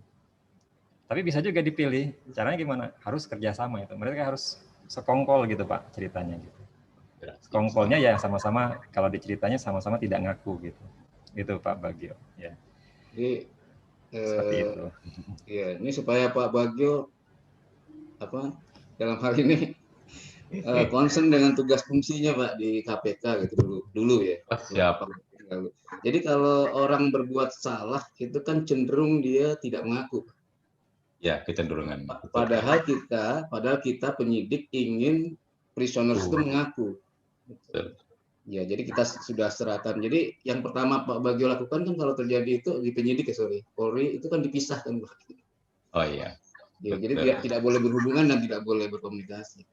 Tapi bisa juga dipilih. Caranya gimana? Harus kerjasama itu. Mereka harus sekongkol gitu Pak ceritanya gitu. Sekongkolnya ya sama-sama kalau diceritanya sama-sama tidak ngaku gitu. Gitu Pak Bagio. Ya. Jadi seperti itu. Ya, ini supaya Pak Bagio dalam hal ini concern dengan tugas fungsinya Pak di KPK gitu dulu ya. Siap. Jadi kalau orang berbuat salah itu kan cenderung dia tidak mengaku. Ya, kecenderungan. Padahal kita penyidik ingin prisoners itu mengaku. Ya, jadi kita sudah serahkan. Jadi yang pertama Pak Bagio lakukan kan kalau terjadi itu di penyidik Polri itu kan dipisahkan, Pak. Oh iya. Ya, jadi Betul. tidak boleh berhubungan dan tidak boleh berkomunikasi.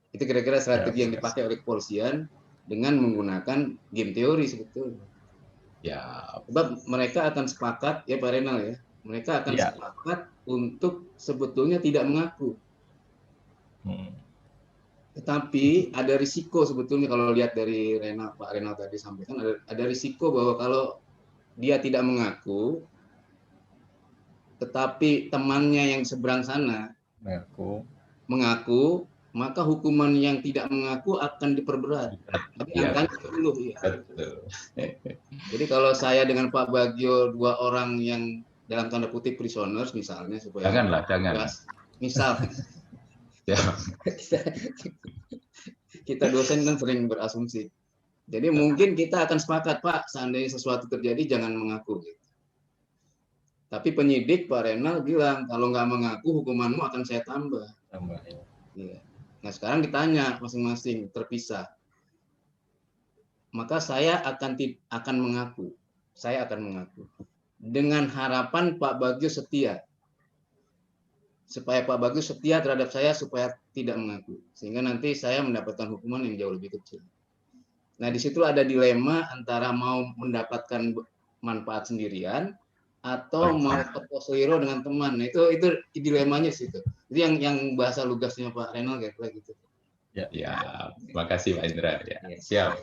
Itu kira-kira strategi yang dipakai oleh kepolisian dengan menggunakan game teori sebetulnya. Ya, Sebab mereka akan sepakat, ya Pak Renal ya, mereka akan sepakat untuk sebetulnya tidak mengaku. Tetapi ada risiko sebetulnya kalau lihat dari Pak Renal tadi sampaikan, ada risiko bahwa kalau dia tidak mengaku, tetapi temannya yang seberang sana mengaku, maka hukuman yang tidak mengaku akan diperberat. Jadi angkanya 10. Ya. Jadi kalau saya dengan Pak Bagio, 2 orang yang dalam tanda kutip prisoners misalnya, supaya jangan. Misal kita dosen kan sering berasumsi. Jadi mungkin kita akan sepakat, Pak, seandainya sesuatu terjadi jangan mengaku. Gitu. Tapi penyidik Pak Renal bilang kalau nggak mengaku hukumanmu akan saya tambah. Ya. Nah sekarang ditanya masing-masing terpisah. Maka saya akan mengaku. Saya akan mengaku. Dengan harapan Pak Bagio setia. Supaya Pak Bagio setia terhadap saya supaya tidak mengaku. Sehingga nanti saya mendapatkan hukuman yang jauh lebih kecil. Nah, di situ ada dilema antara mau mendapatkan manfaat sendirian atau mau berposiro dengan teman. Nah, itu dilemanya situ. Itu yang bahasa lugasnya Pak Renal kayak gitu. Ya, makasih Pak Indra. Ya, siap.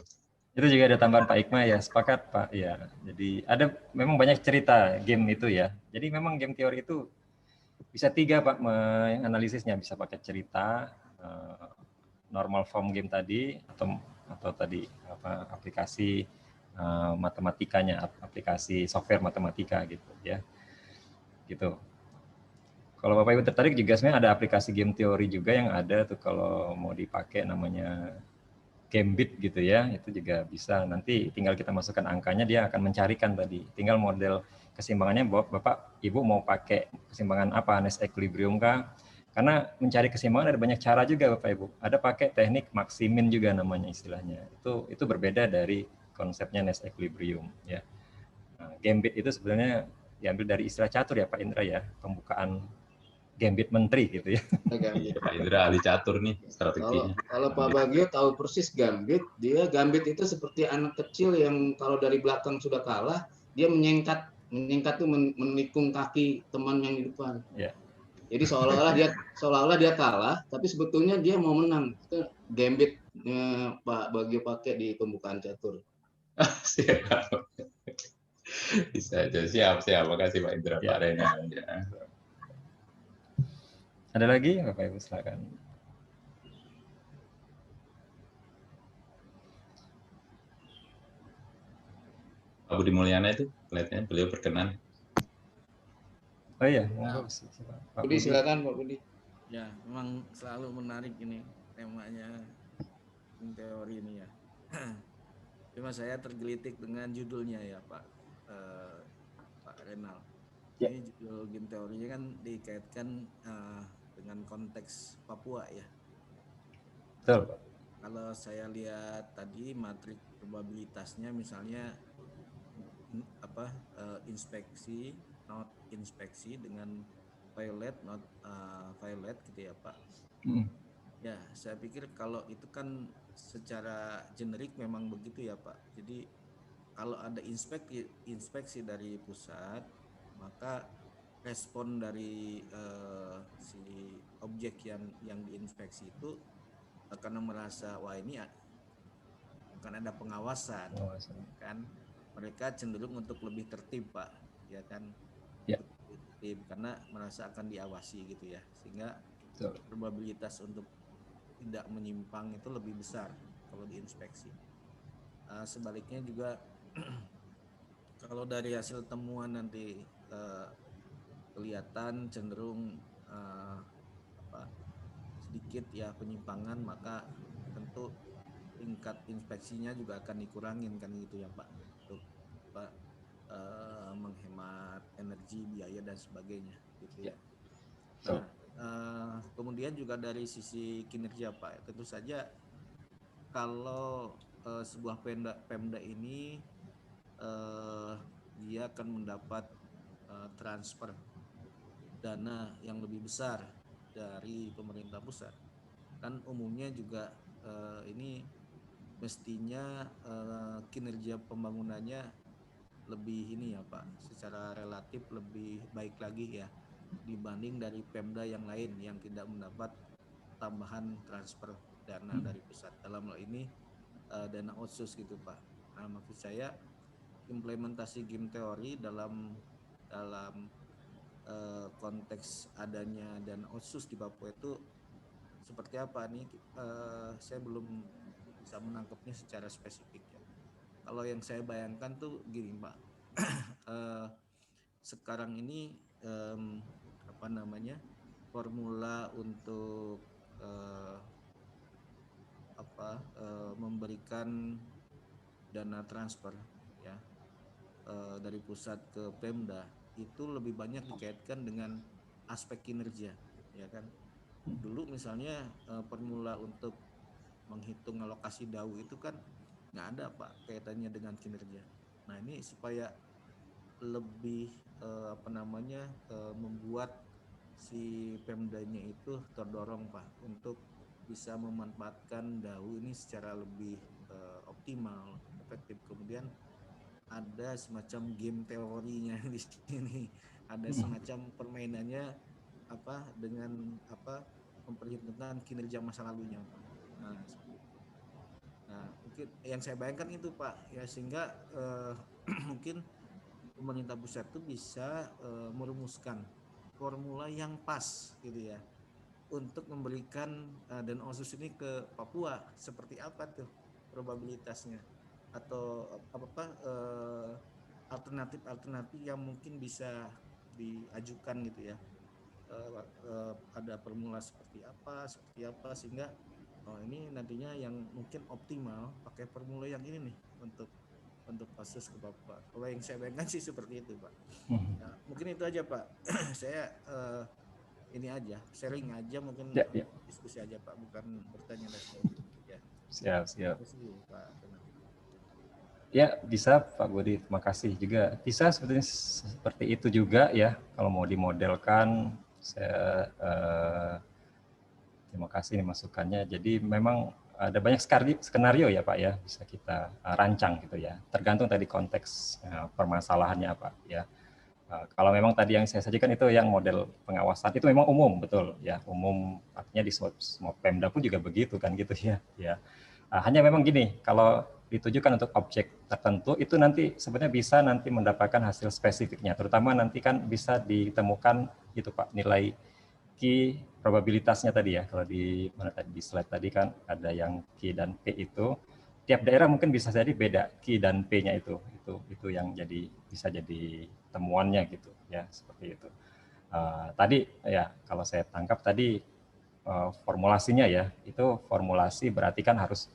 Itu juga ada tambahan Pak Ikma ya, sepakat Pak. Ya, jadi ada memang banyak cerita game itu ya. Jadi memang game teori itu bisa 3 Pak analisisnya, bisa pakai cerita, normal form game tadi atau tadi aplikasi matematikanya, aplikasi software matematika gitu ya. Gitu. Kalau Bapak Ibu tertarik juga sebenarnya ada aplikasi game teori juga yang ada tuh kalau mau dipakai namanya Gambit gitu ya, itu juga bisa. Nanti tinggal kita masukkan angkanya, dia akan mencarikan tadi. Tinggal model keseimbangannya Bapak Ibu mau pakai keseimbangan apa, Nest equilibrium kah? Karena mencari keseimbangan ada banyak cara juga Bapak Ibu. Ada pakai teknik maksimin juga namanya istilahnya. Itu berbeda dari konsepnya Nest equilibrium ya. Nah, Gambit itu sebenarnya diambil dari istilah catur ya Pak Indra ya, pembukaan Gambit menteri gitu ya. Pak Indra ahli catur nih strateginya. Kalau Pak Bagio tahu persis Gambit, Gambit itu seperti anak kecil yang kalau dari belakang sudah kalah, dia menyingkat tuh menikung kaki teman yang di depan. Ya. Jadi seolah-olah dia kalah, tapi sebetulnya dia mau menang. Itu Gambit Pak Bagio pakai di pembukaan catur. Siap. Bisa aja. Siap. Makasih Pak Indra, Pak Renal. Ya. Ada lagi Bapak Ibu silakan. Pak Budi Mulyana itu kelihatannya beliau berkenan. Oh iya, Pak Budi silakan Pak Budi. Ya, memang selalu menarik ini temanya teori ini ya. Cuma saya tergelitik dengan judulnya ya Pak Renal. Ya. Ini judul game teorinya kan dikaitkan dengan konteks Papua ya. Betul. Kalau saya lihat tadi matrik probabilitasnya misalnya inspeksi, not inspeksi dengan violet, not violet gitu ya Pak. Ya, saya pikir kalau itu kan secara generik memang begitu ya Pak. Jadi kalau ada inspeksi dari pusat, maka respon dari si objek yang diinspeksi itu karena merasa wah ini akan ada pengawasan, kan mereka cenderung untuk lebih tertib Pak, ya kan, tertib karena merasa akan diawasi gitu ya, sehingga probabilitas untuk tidak menyimpang itu lebih besar kalau diinspeksi. Sebaliknya juga kalau dari hasil temuan nanti kelihatan cenderung sedikit ya penyimpangan, maka tentu tingkat inspeksinya juga akan dikurangin kan gitu ya Pak, untuk menghemat energi, biaya dan sebagainya gitu ya. Nah, kemudian juga dari sisi kinerja Pak, tentu saja kalau sebuah Pemda ini dia akan mendapat transfer dana yang lebih besar dari pemerintah pusat. Kan umumnya juga ini mestinya kinerja pembangunannya lebih ini ya Pak, secara relatif lebih baik lagi ya dibanding dari Pemda yang lain yang tidak mendapat tambahan transfer dana dari pusat. Dalam hal ini dana otsus gitu Pak. Nah, maksud saya implementasi game teori dalam konteks adanya dana otsus di Papua itu seperti apa nih? Saya belum bisa menangkapnya secara spesifik ya. Kalau yang saya bayangkan tuh gini Pak, sekarang ini formula untuk memberikan dana transfer ya dari pusat ke Pemda itu lebih banyak dikaitkan dengan aspek kinerja, ya kan? Dulu misalnya formula untuk menghitung alokasi DAU itu kan nggak ada Pak kaitannya dengan kinerja. Nah ini supaya lebih membuat si Pemdanya itu terdorong Pak untuk bisa memanfaatkan DAU ini secara lebih optimal, efektif. Kemudian ada semacam game teorinya di sini, ada semacam permainannya dengan memperhitungkan kinerja masa lalunya Pak. Nah, mungkin yang saya bayangkan itu Pak ya, sehingga mungkin pemerintah pusat itu bisa merumuskan formula yang pas gitu ya untuk memberikan dana otsus ini ke Papua. Seperti apa tuh probabilitasnya atau alternatif yang mungkin bisa diajukan gitu ya, ada formula seperti apa sehingga ini nantinya yang mungkin optimal pakai formula yang ini nih untuk kasus ke Papua. Kalau yang saya bayangkan sih seperti itu Pak. Nah, mungkin itu aja Pak. Saya ini aja sharing aja, mungkin diskusi aja Pak, bukan bertanya dan sebagainya ya. Siap. Terima kasih Pak. Ya bisa Pak Budi, terima kasih juga. Bisa sebetulnya seperti itu juga ya, kalau mau dimodelkan. Saya terima kasih nih masukannya. Jadi memang ada banyak skenario ya Pak ya, bisa kita rancang gitu ya. Tergantung tadi konteks permasalahannya Pak ya. Kalau memang tadi yang saya sajikan itu yang model pengawasan itu memang umum, betul ya, umum, artinya di semua Pemda pun juga begitu kan gitu ya. Hanya memang gini, kalau ditujukan untuk objek tertentu itu nanti sebenarnya bisa nanti mendapatkan hasil spesifiknya, terutama nanti kan bisa ditemukan itu Pak, nilai Q probabilitasnya tadi ya. Kalau di mana tadi di slide tadi kan ada yang Q dan P itu tiap daerah mungkin bisa jadi beda Q dan P-nya itu yang jadi bisa jadi temuannya gitu ya, seperti itu. Tadi ya kalau saya tangkap tadi formulasinya ya, itu formulasi berarti kan harus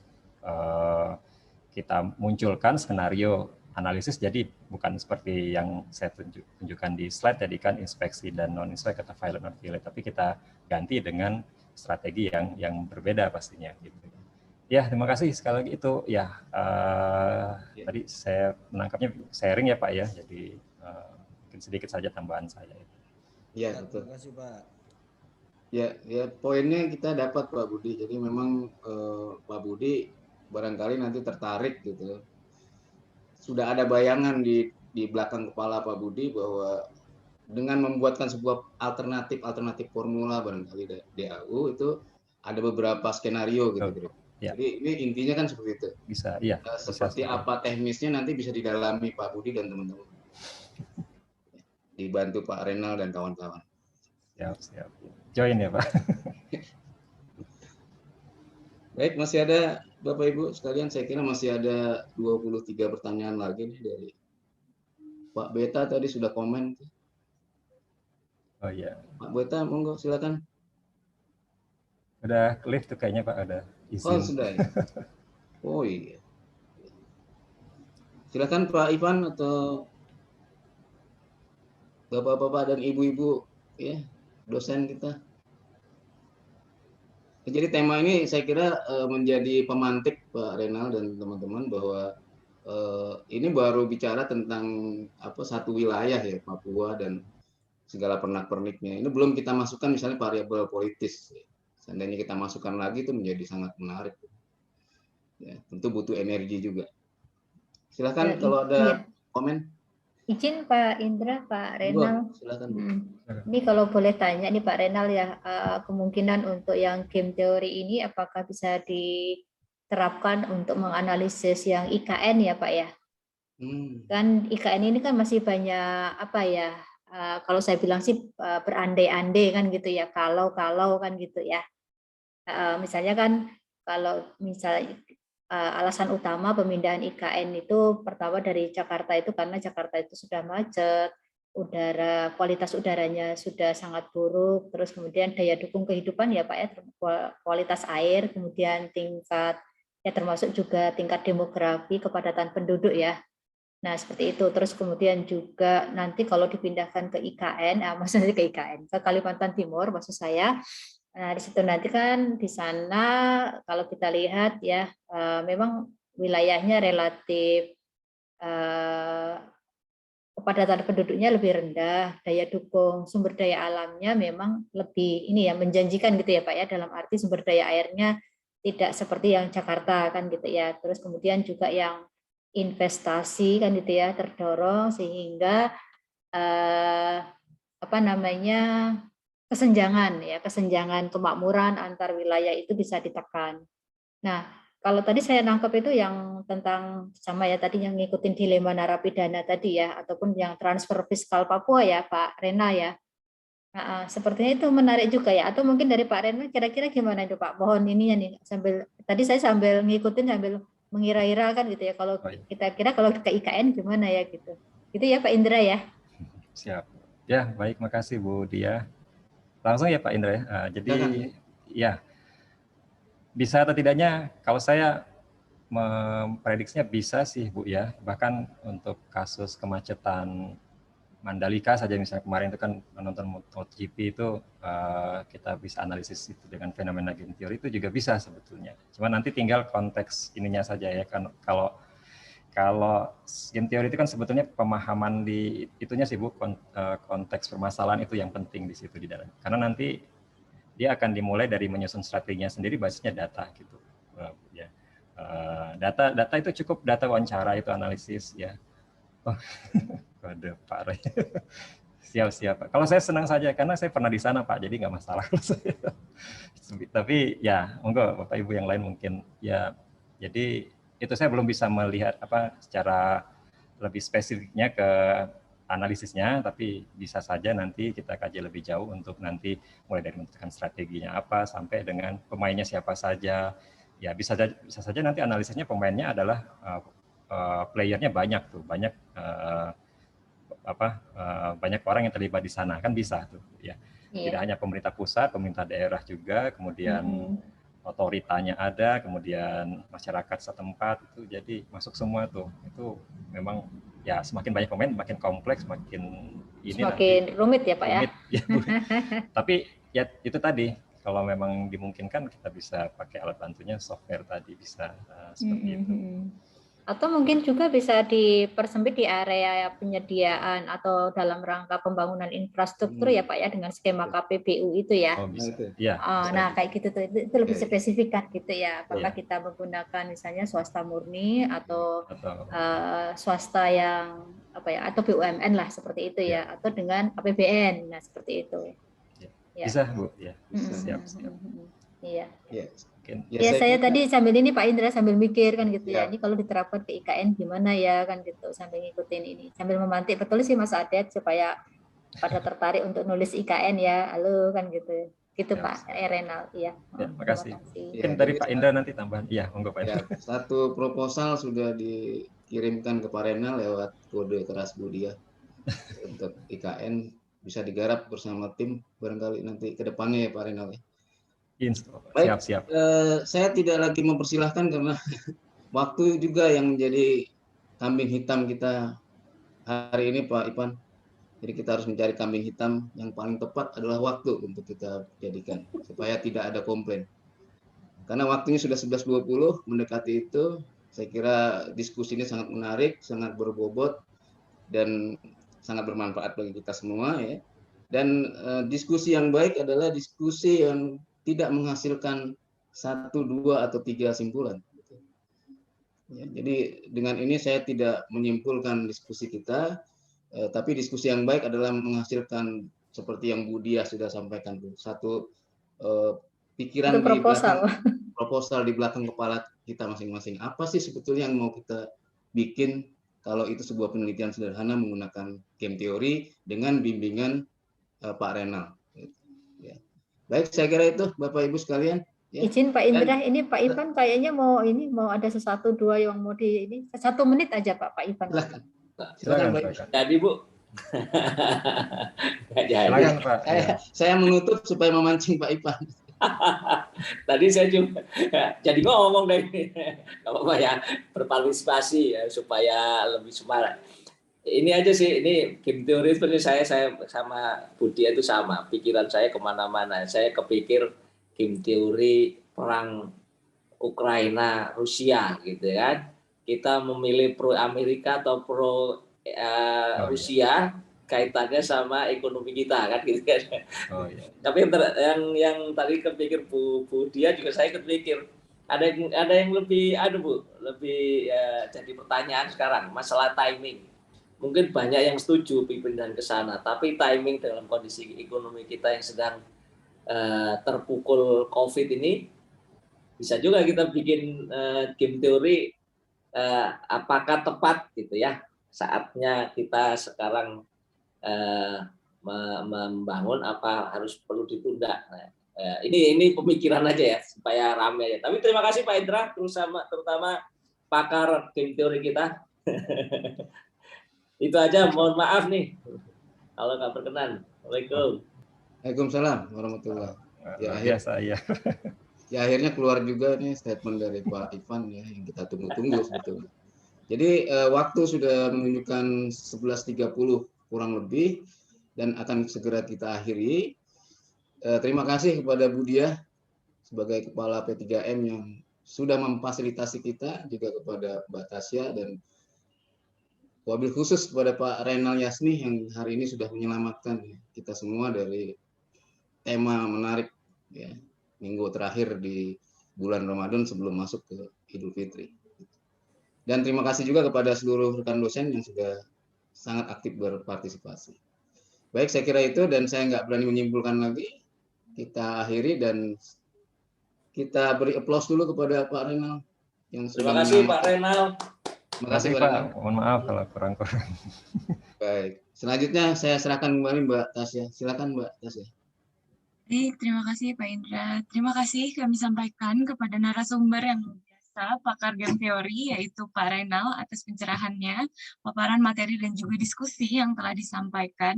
kita munculkan skenario analisis, jadi bukan seperti yang saya tunjukkan di slide tadi kan inspeksi dan non inspek atau violet non violet, tapi kita ganti dengan strategi yang berbeda pastinya gitu. Ya, terima kasih sekali lagi itu ya. Tadi saya menangkapnya sharing ya Pak ya, jadi mungkin sedikit saja tambahan saya. Ya, betul. Terima kasih Pak. Ya poinnya kita dapat Pak Budi. Jadi memang Pak Budi barangkali nanti tertarik gitu. Sudah ada bayangan di belakang kepala Pak Budi bahwa dengan membuatkan sebuah alternatif formula barangkali DAU itu ada beberapa skenario gitu. Ya. Jadi ini intinya kan seperti itu. Bisa, iya. Seperti bisa, apa teknisnya nanti bisa didalami Pak Budi dan teman-teman. Dibantu Pak Renal dan kawan-kawan. Siap. Join ya Pak. Baik, masih ada Bapak Ibu sekalian, saya kira masih ada 23 pertanyaan lagi nih dari Pak Beta tadi sudah komen. Oh iya. Pak Beta, monggo silakan. Udah lift tuh kayaknya Pak, ada izin. Oh sudah ya. Oh iya. Silakan Pak Ivan atau Bapak-bapak dan ibu-ibu ya, dosen kita. Jadi tema ini saya kira menjadi pemantik Pak Renal dan teman-teman bahwa ini baru bicara tentang satu wilayah ya, Papua dan segala pernak-perniknya. Ini belum kita masukkan misalnya variabel politis. Seandainya kita masukkan lagi itu menjadi sangat menarik. Ya, tentu butuh energi juga. Silahkan kalau ada komen. Izin Pak Indra, Pak Renal. Silakan. Ini kalau boleh tanya nih Pak Renal ya, kemungkinan untuk yang game teori ini apakah bisa diterapkan untuk menganalisis yang IKN ya Pak ya? Kan IKN ini kan masih banyak apa ya? Kalau saya bilang sih berandai-andai kan gitu ya, kalau kan gitu ya. Misalnya kan kalau misalnya alasan utama pemindahan IKN itu pertama dari Jakarta itu karena Jakarta itu sudah macet, kualitas udaranya sudah sangat buruk, terus kemudian daya dukung kehidupan ya Pak ya, kualitas air, kemudian tingkat ya termasuk juga tingkat demografi, kepadatan penduduk ya. Nah seperti itu, terus kemudian juga nanti kalau dipindahkan ke IKN, maksudnya ke IKN, ke Kalimantan Timur maksud saya. Nah, di situ nanti kan di sana kalau kita lihat ya memang wilayahnya relatif kepadatan penduduknya lebih rendah, daya dukung sumber daya alamnya memang lebih ini ya menjanjikan gitu ya Pak ya, dalam arti sumber daya airnya tidak seperti yang Jakarta kan gitu ya. Terus kemudian juga yang investasi kan gitu ya terdorong sehingga apa namanya kesenjangan kemakmuran antar wilayah itu bisa ditekan. Nah, kalau tadi saya nangkep itu yang tentang sama ya tadi yang ngikutin dilema narapidana tadi ya, ataupun yang transfer fiskal Papua ya Pak Rena ya. Nah, sepertinya itu menarik juga ya. Atau mungkin dari Pak Rena kira-kira gimana itu Pak? Mohon ininya nih tadi saya sambil ngikutin sambil mengira-ira kan gitu ya. Kalau kita kira kalau ke IKN gimana ya gitu. Gitu ya Pak Indra ya. Siap. Ya, baik, makasih Bu Dia. Langsung ya Pak Indra ya. Jadi ya bisa atau tidaknya kalau saya memprediksinya bisa sih Bu ya. Bahkan untuk kasus kemacetan Mandalika saja misalnya kemarin itu kan menonton MotoGP itu kita bisa analisis itu dengan fenomena game theory itu juga bisa sebetulnya. Cuma nanti tinggal konteks ininya saja ya kan kalau game theory itu kan sebetulnya pemahaman di itunya sih Bu, konteks permasalahan itu yang penting di situ di dalam. Karena nanti dia akan dimulai dari menyusun strateginya sendiri basisnya data gitu. Ya. Data itu cukup data wawancara itu analisis ya. Oh, kode Pak Ray. Siap. Kalau saya senang saja karena saya pernah di sana Pak, jadi nggak masalah. Tapi ya, monggo Bapak Ibu yang lain mungkin ya. Jadi itu saya belum bisa melihat secara lebih spesifiknya ke analisisnya, tapi bisa saja nanti kita kaji lebih jauh untuk nanti mulai dari menentukan strateginya apa sampai dengan pemainnya siapa saja. Ya bisa saja nanti analisisnya pemainnya adalah playernya banyak tuh, banyak banyak orang yang terlibat di sana kan bisa tuh ya. Tidak hanya pemerintah pusat, pemerintah daerah juga, kemudian otoritanya ada, kemudian masyarakat setempat itu jadi masuk semua tuh. Itu memang ya semakin banyak pemain makin kompleks, makin ini semakin rumit ya Pak rumit, ya. Tapi ya itu tadi kalau memang dimungkinkan kita bisa pakai alat bantunya software tadi bisa seperti itu. Atau mungkin juga bisa dipersempit di area penyediaan atau dalam rangka pembangunan infrastruktur ya Pak ya dengan skema KPBU itu ya. Oh, bisa. Ya, nah kayak gitu tuh itu lebih spesifik kan gitu ya. Apakah kita menggunakan misalnya swasta murni atau swasta yang apa ya atau BUMN lah seperti itu ya atau dengan APBN. Nah seperti itu. Ya. Bisa Bu ya. Siap. Iya. Ya, saya tadi sambil ini Pak Indra sambil mikir kan gitu ya. Ini kalau diterapkan ke IKN gimana ya kan gitu sambil ngikutin ini sambil memantik betul sih Mas Adet supaya pada tertarik untuk nulis IKN ya. Halo kan gitu. Gitu Pak Renal ya. Makasih. Mungkin dari Pak Indra nanti tambahan. Iya, monggo Pak Indra. Satu proposal sudah dikirimkan ke Pak Renal lewat kode keras Budia untuk IKN bisa digarap bersama tim barangkali nanti ke depannya ya Pak Renal ya. Baik, siap. Saya tidak lagi mempersilahkan karena waktu juga yang menjadi kambing hitam kita hari ini Pak Ipan. Jadi kita harus mencari kambing hitam yang paling tepat adalah waktu untuk kita jadikan supaya tidak ada komplain. Karena waktunya sudah 11.20 mendekati itu, saya kira diskusi ini sangat menarik, sangat berbobot, dan sangat bermanfaat bagi kita semua ya. Dan diskusi yang baik adalah diskusi yang tidak menghasilkan 1, 2, atau 3 simpulan. Ya, jadi dengan ini saya tidak menyimpulkan diskusi kita, tapi diskusi yang baik adalah menghasilkan seperti yang Bu Dia sudah sampaikan, Bu. Satu pikiran di belakang proposal di belakang kepala kita masing-masing. Apa sih sebetulnya yang mau kita bikin kalau itu sebuah penelitian sederhana menggunakan game teori dengan bimbingan Pak Renal. Ya. Baik, saya kira itu Bapak Ibu sekalian. Ya. Izin Pak Indra, ini Pak Ivan kayaknya mau ada sesuatu dua yang mau ini 1 menit aja Pak Ivan. Silakan Pak. Jadi Bu. Silakan Pak. Saya menutup supaya memancing Pak Ivan. Tadi saya juga jadi ngomong deh, apa ya, berpartisipasi ya, supaya lebih semangat. Ini aja sih, ini game teori seperti saya sama Budi itu sama, pikiran saya kemana-mana. Saya kepikir game teori perang Ukraina Rusia gitu kan. Kita memilih pro Amerika atau pro Rusia. Kaitannya sama ekonomi kita kan gitu kan. Oh, iya. Tapi yang tadi kepikir Bu Dia juga saya kepikir ada yang lebih lebih jadi pertanyaan sekarang masalah timing. Mungkin banyak yang setuju pindahan ke sana, tapi timing dalam kondisi ekonomi kita yang sedang terpukul COVID ini, bisa juga kita bikin game teori apakah tepat gitu ya saatnya kita sekarang membangun apa harus perlu ditunda. Nah, ini pemikiran aja ya supaya ramai aja. Tapi terima kasih Pak Indra terutama pakar game teori kita. Itu aja, mohon maaf nih kalau nggak berkenan. Waalaikumsalam warahmatullahi. Ya akhirnya keluar juga nih statement dari Pak Ivan ya yang kita tunggu-tunggu sebetulnya. Jadi waktu sudah menunjukkan 11.30 kurang lebih dan akan segera kita akhiri. Terima kasih kepada Bu Dia sebagai Kepala P3M yang sudah memfasilitasi kita, juga kepada Mbak Tasya dan wabil khusus kepada Pak Renal Yasni yang hari ini sudah menyelamatkan kita semua dari tema menarik ya, minggu terakhir di bulan Ramadan sebelum masuk ke Idul Fitri. Dan terima kasih juga kepada seluruh rekan dosen yang sudah sangat aktif berpartisipasi. Baik, saya kira itu dan saya nggak berani menyimpulkan lagi. Kita akhiri dan kita beri aplaus dulu kepada Pak Renal yang sudah. Terima kasih Pak Renal. Terima kasih Pak Renal. Mohon maaf kalau kurang-kurang. Baik, selanjutnya saya serahkan kembali Mbak Tasya. Silakan Mbak Tasya. Baik, terima kasih Pak Indra. Terima kasih kami sampaikan kepada narasumber yang pakar game teori yaitu Pak Renal atas pencerahannya, paparan materi dan juga diskusi yang telah disampaikan.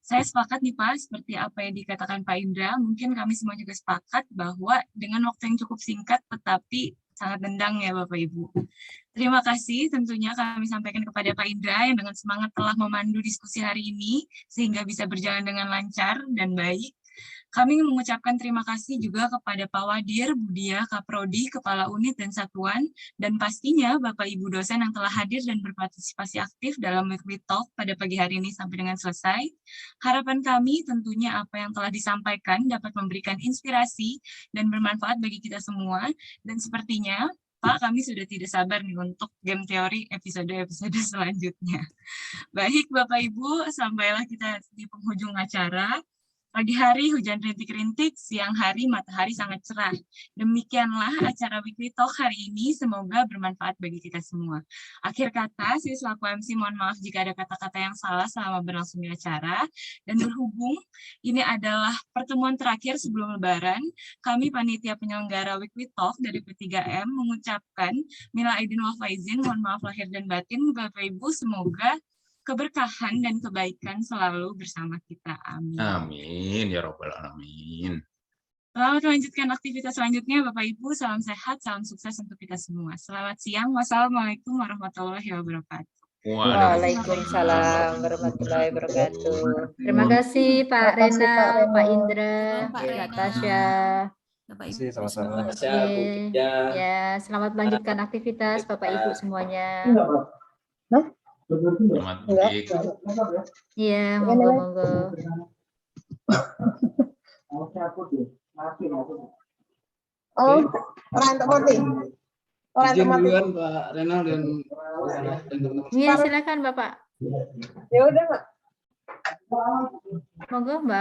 Saya sepakat nih Pak, seperti apa yang dikatakan Pak Indra, mungkin kami semua juga sepakat bahwa dengan waktu yang cukup singkat tetapi sangat dendang ya Bapak Ibu. Terima kasih tentunya kami sampaikan kepada Pak Indra yang dengan semangat telah memandu diskusi hari ini sehingga bisa berjalan dengan lancar dan baik. Kami mengucapkan terima kasih juga kepada Pak Wadir, Bu Dia, Kaprodi, Kepala Unit dan Satuan, dan pastinya Bapak Ibu dosen yang telah hadir dan berpartisipasi aktif dalam weekly talk pada pagi hari ini sampai dengan selesai. Harapan kami tentunya apa yang telah disampaikan dapat memberikan inspirasi dan bermanfaat bagi kita semua, dan sepertinya Pak, kami sudah tidak sabar nih untuk game teori episode-episode selanjutnya. Baik Bapak Ibu, sampailah kita di penghujung acara. Pagi hari hujan rintik-rintik, siang hari matahari sangat cerah. Demikianlah acara Weekly Talk hari ini, semoga bermanfaat bagi kita semua. Akhir kata, saya selaku MC mohon maaf jika ada kata-kata yang salah selama berlangsungnya acara. Dan berhubung ini adalah pertemuan terakhir sebelum Lebaran, kami panitia penyelenggara Weekly Talk dari P3M mengucapkan Minal Aidin wal Faizin, mohon maaf lahir dan batin, Bapak Ibu, semoga keberkahan dan kebaikan selalu bersama kita. Amin. Amin, ya Rabbal Alamin. Selamat melanjutkan aktivitas selanjutnya, Bapak Ibu. Salam sehat, salam sukses untuk kita semua. Selamat siang. Wassalamualaikum warahmatullahi wabarakatuh. Waalaikumsalam warahmatullahi wabarakatuh. Terima kasih Pak Renal, Pak Indra, Pak Tasya. Bapak Terima Ibu kasih, sama-sama. Sehat, Bu Oke. Kinja. Ya, selamat melanjutkan aktivitas Bapak Ibu semuanya. Selamat pagi. Iya, monggo-monggo. Oke. Orang untuk voting. Orang Izin untuk voting. duluan Pak Renal dan teman-teman. Iya, silakan Bapak. Ya udah, Mbak. Monggo, Mbak.